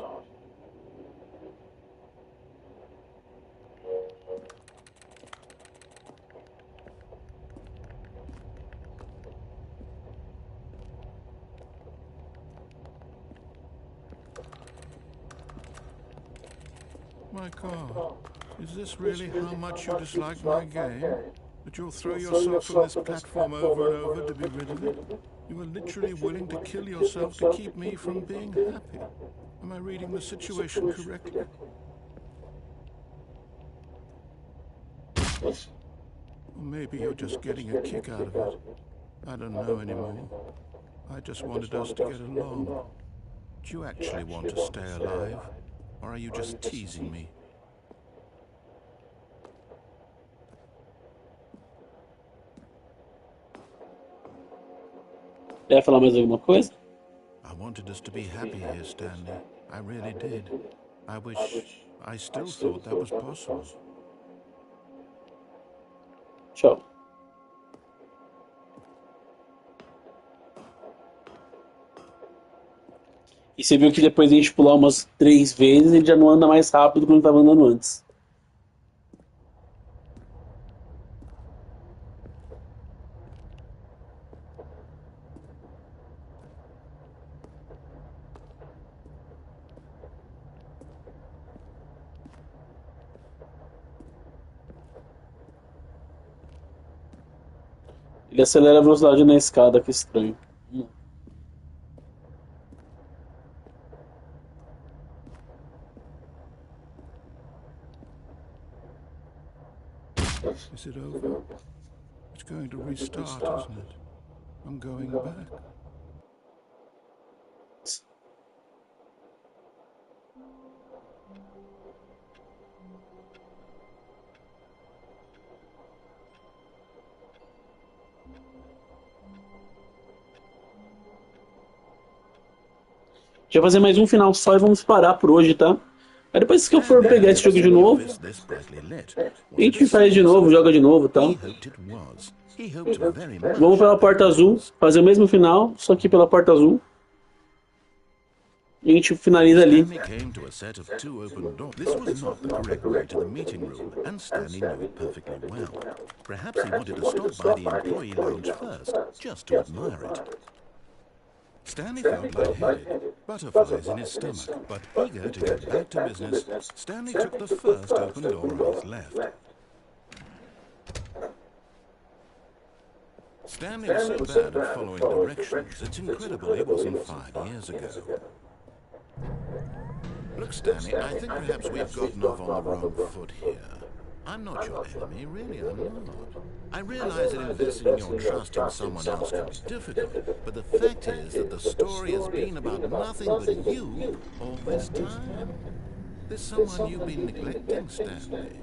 My God, is this really how much you dislike my game? That you'll throw yourself from this platform over and over to be rid of it? You were literally willing to kill yourself to keep me from being happy. Am I reading the situation correctly? Or maybe you're just getting a kick out of it. I don't know anymore. I just wanted us to get along. Do you actually want to stay alive? Or are you just teasing me? Quer falar mais alguma coisa? I wanted us to be happy here, Stanley. I really did. I still thought that was possible. Tchau. E você viu que depois de a gente pular umas 3 vezes, ele já não anda mais rápido como ele estava andando antes. Ele acelera a velocidade na escada, que estranho. Is it over? It's going to restart, isn't it? I'm going back. Já fazer mais um final só e vamos parar por hoje, tá? Aí depois que eu for pegar esse jogo de novo, a gente faz de novo, joga de novo, tá? Vamos pela porta azul, fazer o mesmo final, só que pela porta azul. E a gente finaliza ali. Stanley came to a set of 2 open doors. This was not the correct way to the meeting room, and Stanley knew it perfectly well. Perhaps he wanted to stop by the employee lounge first, just to admire it. Stanley felt lightheaded, butterflies in his stomach, but eager to get back to business, Stanley took the first open door on his left. Stanley was so bad at following directions, it's incredible he wasn't 5 years ago. Look, Stanley, I think perhaps we've gotten off on the wrong foot here. I'm not your enemy, really, I'm not. I realize that investing your trust in someone else can be difficult, but the fact is that the story has been about nothing but you all this time. There's someone you've been neglecting, Stanley.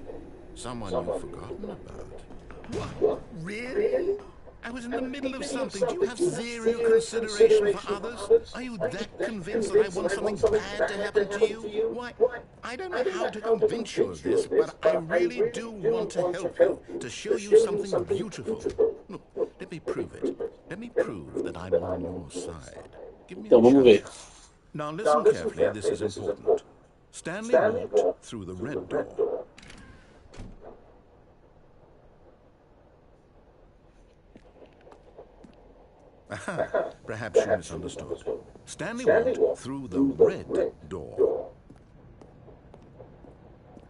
Someone you've forgotten about. What? Really? I was in the middle of something. Do you have zero consideration for others? Are you that convinced that I want something bad to happen to you? Why, I don't know how to convince you of this, but I really do want to help you, to show you something beautiful. Look, let me prove it. Let me prove that I'm on your side. Give me Então vamos ver. Now listen carefully, this is important. Stanley walked through the red door. Perhaps you misunderstood. Stanley walked through the red door.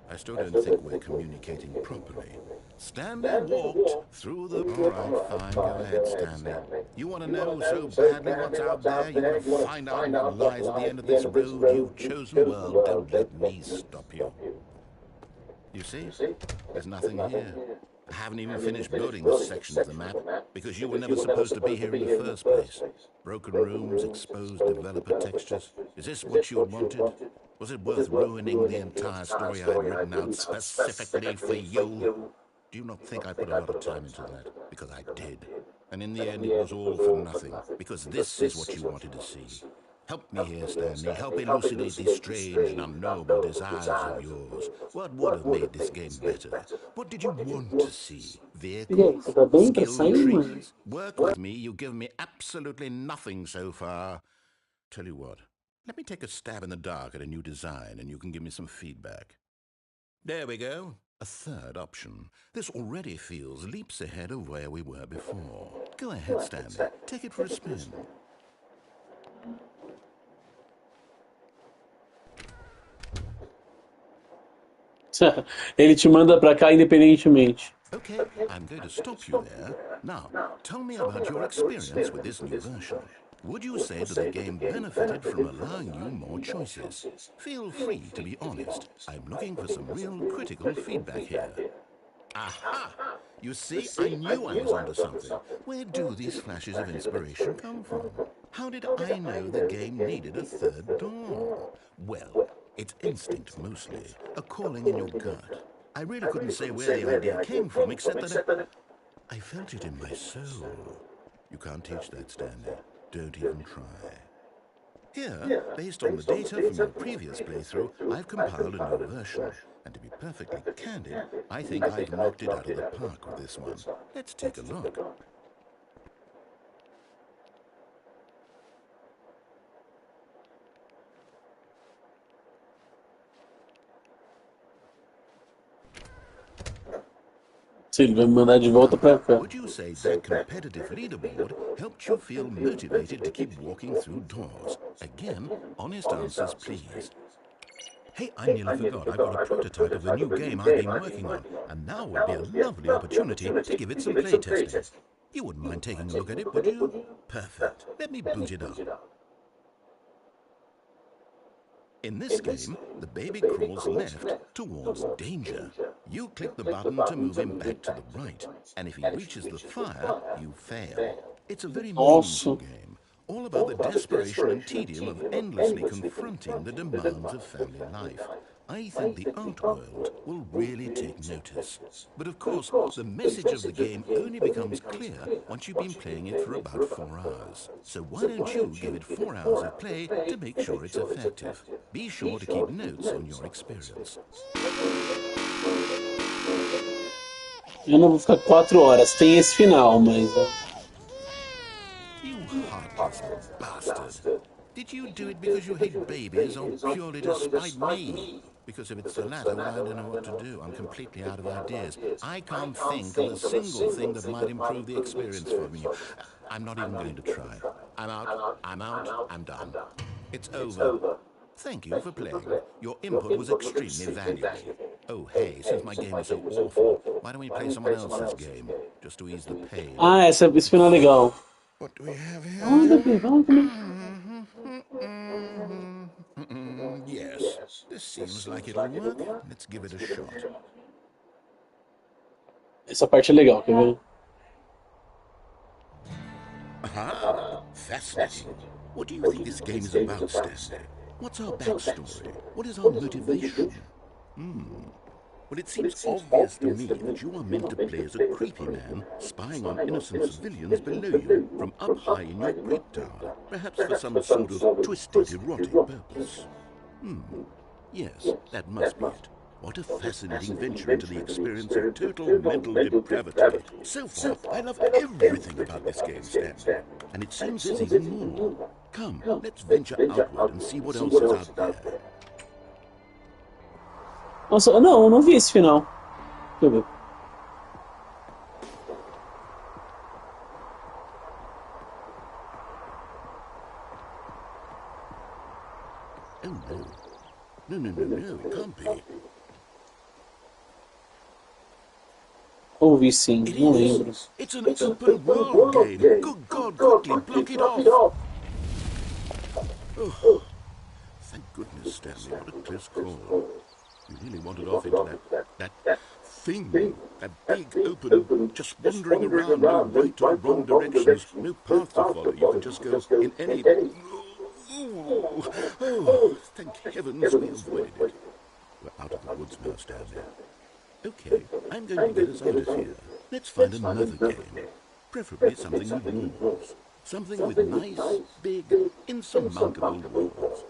I still don't think we're communicating properly. Stanley walked through the... All right, fine, go ahead, Stanley. You want to know so badly what's out there? You want to find out what lies at the end of this road you've chosen? Well, don't let me stop you. You see? There's nothing here. I haven't even finished building this section of the map, because you were never supposed to be here in the first place. Broken rooms, exposed developer textures. Is this what you had wanted? Was it worth ruining the entire story I had written out specifically for you? Do you not think I put a lot of time into that? Because I did. And in the end, it was all for nothing, because this is what you wanted to see. Help me here, Stanley. Help elucidate these strange and unknowable desires of yours. What would have made this game better? What did you want to see? Vehicles? Skill trees? Work with me. You've given me absolutely nothing so far. Tell you what, let me take a stab in the dark at a new design, and you can give me some feedback. There we go. A third option. This already feels leaps ahead of where we were before. Go ahead, Stanley. Take it for a spin. Ele te manda pra cá independentemente. Okay, I'm going to stop you there. Now, tell me about your experience with this new version. Would you say that the game benefited from allowing you more choices? Feel free to be honest. I'm looking for some real critical feedback here. Aha! You see, I knew I was onto something. Where do these flashes of inspiration come from? How did I know the game needed a third door? Well, it's instinct mostly, a calling in your gut. I really couldn't say where the idea came from, except that I felt it in my soul. You can't teach that, Stanley. Don't even try. Here, based on the data from your previous playthrough, I've compiled a new version. And to be perfectly candid, I think I've knocked it out of the park with this one. Let's take a look. Ele vai me mandar de volta pra cá. Would you say that competitive leaderboard helped you feel motivated to keep walking through doors? Again, honest answers, please. Hey, I nearly forgot. I've got a prototype of a new game I've been working on, and now would be a lovely opportunity to give it some playtesting. You wouldn't mind taking a look at it, would you? Perfect. Let me boot it up. In this game, the baby crawls left towards danger. You click the button to move him back to the right, and if he reaches the fire, you fail. It's a very meaningful game, all about the desperation and tedium of endlessly confronting the demands of family life. I think the art world will really take notice. But of course, the message of the game only becomes clear once you've been playing it for about 4 hours. So why don't you give it 4 hours of play to make sure it's effective? Be sure to keep notes on your experience. Eu não vou ficar 4 horas. Tem esse final, mas... You heartless bastard. Did you do it because you hate babies or purely to spite me? Because if it's the latter, well, I don't know what to do. I'm completely out of ideas. I can't think of a single thing that might improve the experience for me. I'm not even going to try. I'm out. I'm out. I'm done. It's over. Thank you for playing. Your input was extremely valuable. Oh, hey, since my game is so awful, why don't we play someone else's game? Just to ease the pain. Ah, esse final é legal. What do we have Anda, here? Fê, vamos comer. Yes, this seems like it'll work. Let's give it a shot. Essa parte é legal, quer ver? Aha! Fascinating. What do you think this game is about, Stanley? What's our backstory? What is our motivation? Well, it seems obvious to me that you are meant to play as a creepy man spying on innocent civilians below you from up high in your great tower, perhaps for some sort of twisted erotic purpose. Yes, that must be it. What a fascinating venture into the experience of total mental depravity. So far, I love everything about this game, Stanley. And it seems there's even more. Come, let's venture outward and see what else is out there. Nossa, eu não vi esse final. Deixa eu ver. Oh, no. No, it can't be. Ouvi sim, It não is. lembro. It's an open world game. Good God, quickly block it off. Oh, thank goodness, Stanley. What a close call. You really wandered off into that thing. That big, open, just wandering around, no right or wrong directions, no path to follow. You can just go in any... Oh, thank heavens we avoided it. We're out of the woods now, Stanley. Okay, I'm going to get us out of here. Let's find another game. Preferably something with walls. Something with nice, big, insurmountable walls.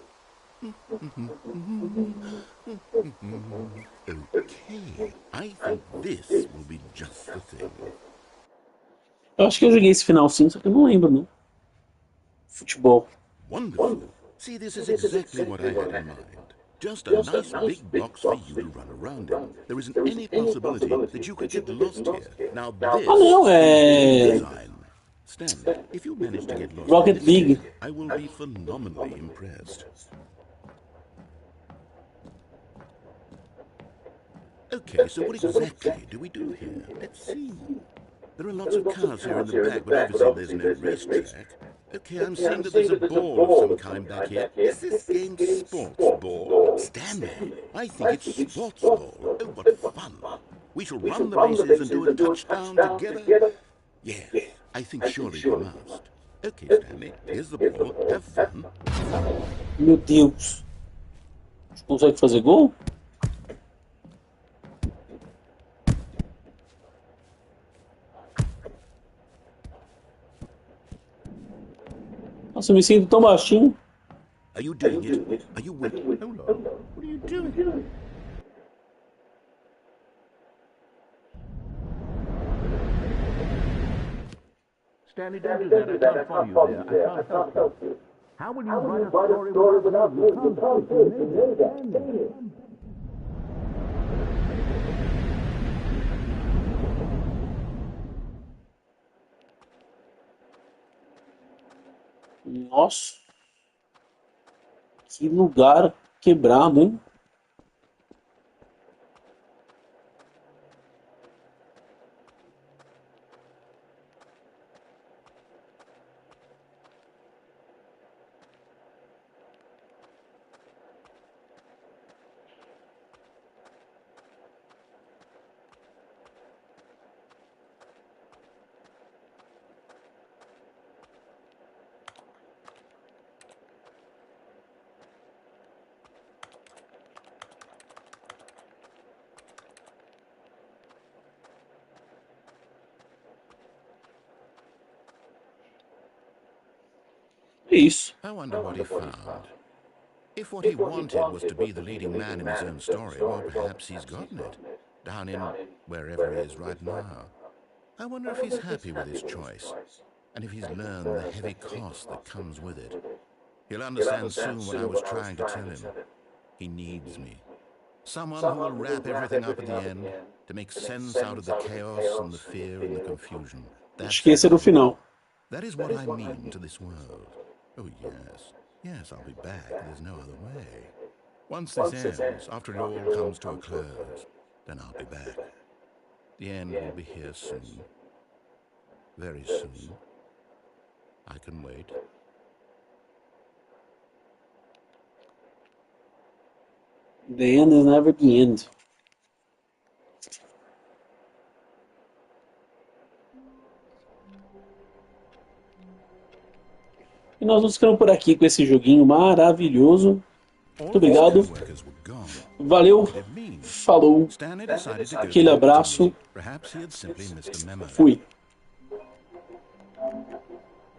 Okay, I think this will be just the thing. Eu acho que eu joguei esse final sim, só que eu não lembro, não. Futebol. Wonderful. See, this is exactly what I had in mind. Just a nice big box for you to run around in. There isn't any possibility that you could get lost here. Now this não, is design. Stanley, if you manage to get lost Rocket in this League. game, I will be phenomenally impressed. Okay, so what exactly do we do here? Let's see. There are lots of cars here in the back, but obviously there's no racetrack. Okay, I'm seeing that there's a ball of some kind back here. Is this game sports ball? Stanley, I think it's sports ball. Oh, what fun. We shall run the bases and do a touchdown together. Yes, I think surely we must. Okay, Stanley, here's the ball. Have fun. Meu Deus. Consegue fazer gol? Nossa, eu me sinto tão baixinho. Are you doing it? Are you winning? Hold on. What are you doing? Stanley, don't do that. I can't follow you there. I can't help you. How will you write a story without you? Can't Stanley. Nossa. Que lugar quebrado, hein? É isso. I wonder what he found. If what he wanted was to be the leading man in his own story, well, perhaps he's gotten it. Down in wherever he is right now. I wonder if he's happy with his choice, and if he's learned the heavy cost that comes with it. He'll understand soon what I was trying to tell him. He needs me. Someone who will wrap everything up at the end to make sense out of the chaos and the fear and the confusion. Acho que esse era o final. That is what I mean to this world. Oh, yes. Yes, I'll be back. There's no other way. Once this ends, after it all comes to a close, then I'll be back. The end will be here soon. Very soon. I can wait. The end is never the end. E nós vamos ficando por aqui com esse joguinho maravilhoso. Muito obrigado. Valeu. Falou. Aquele abraço. Fui.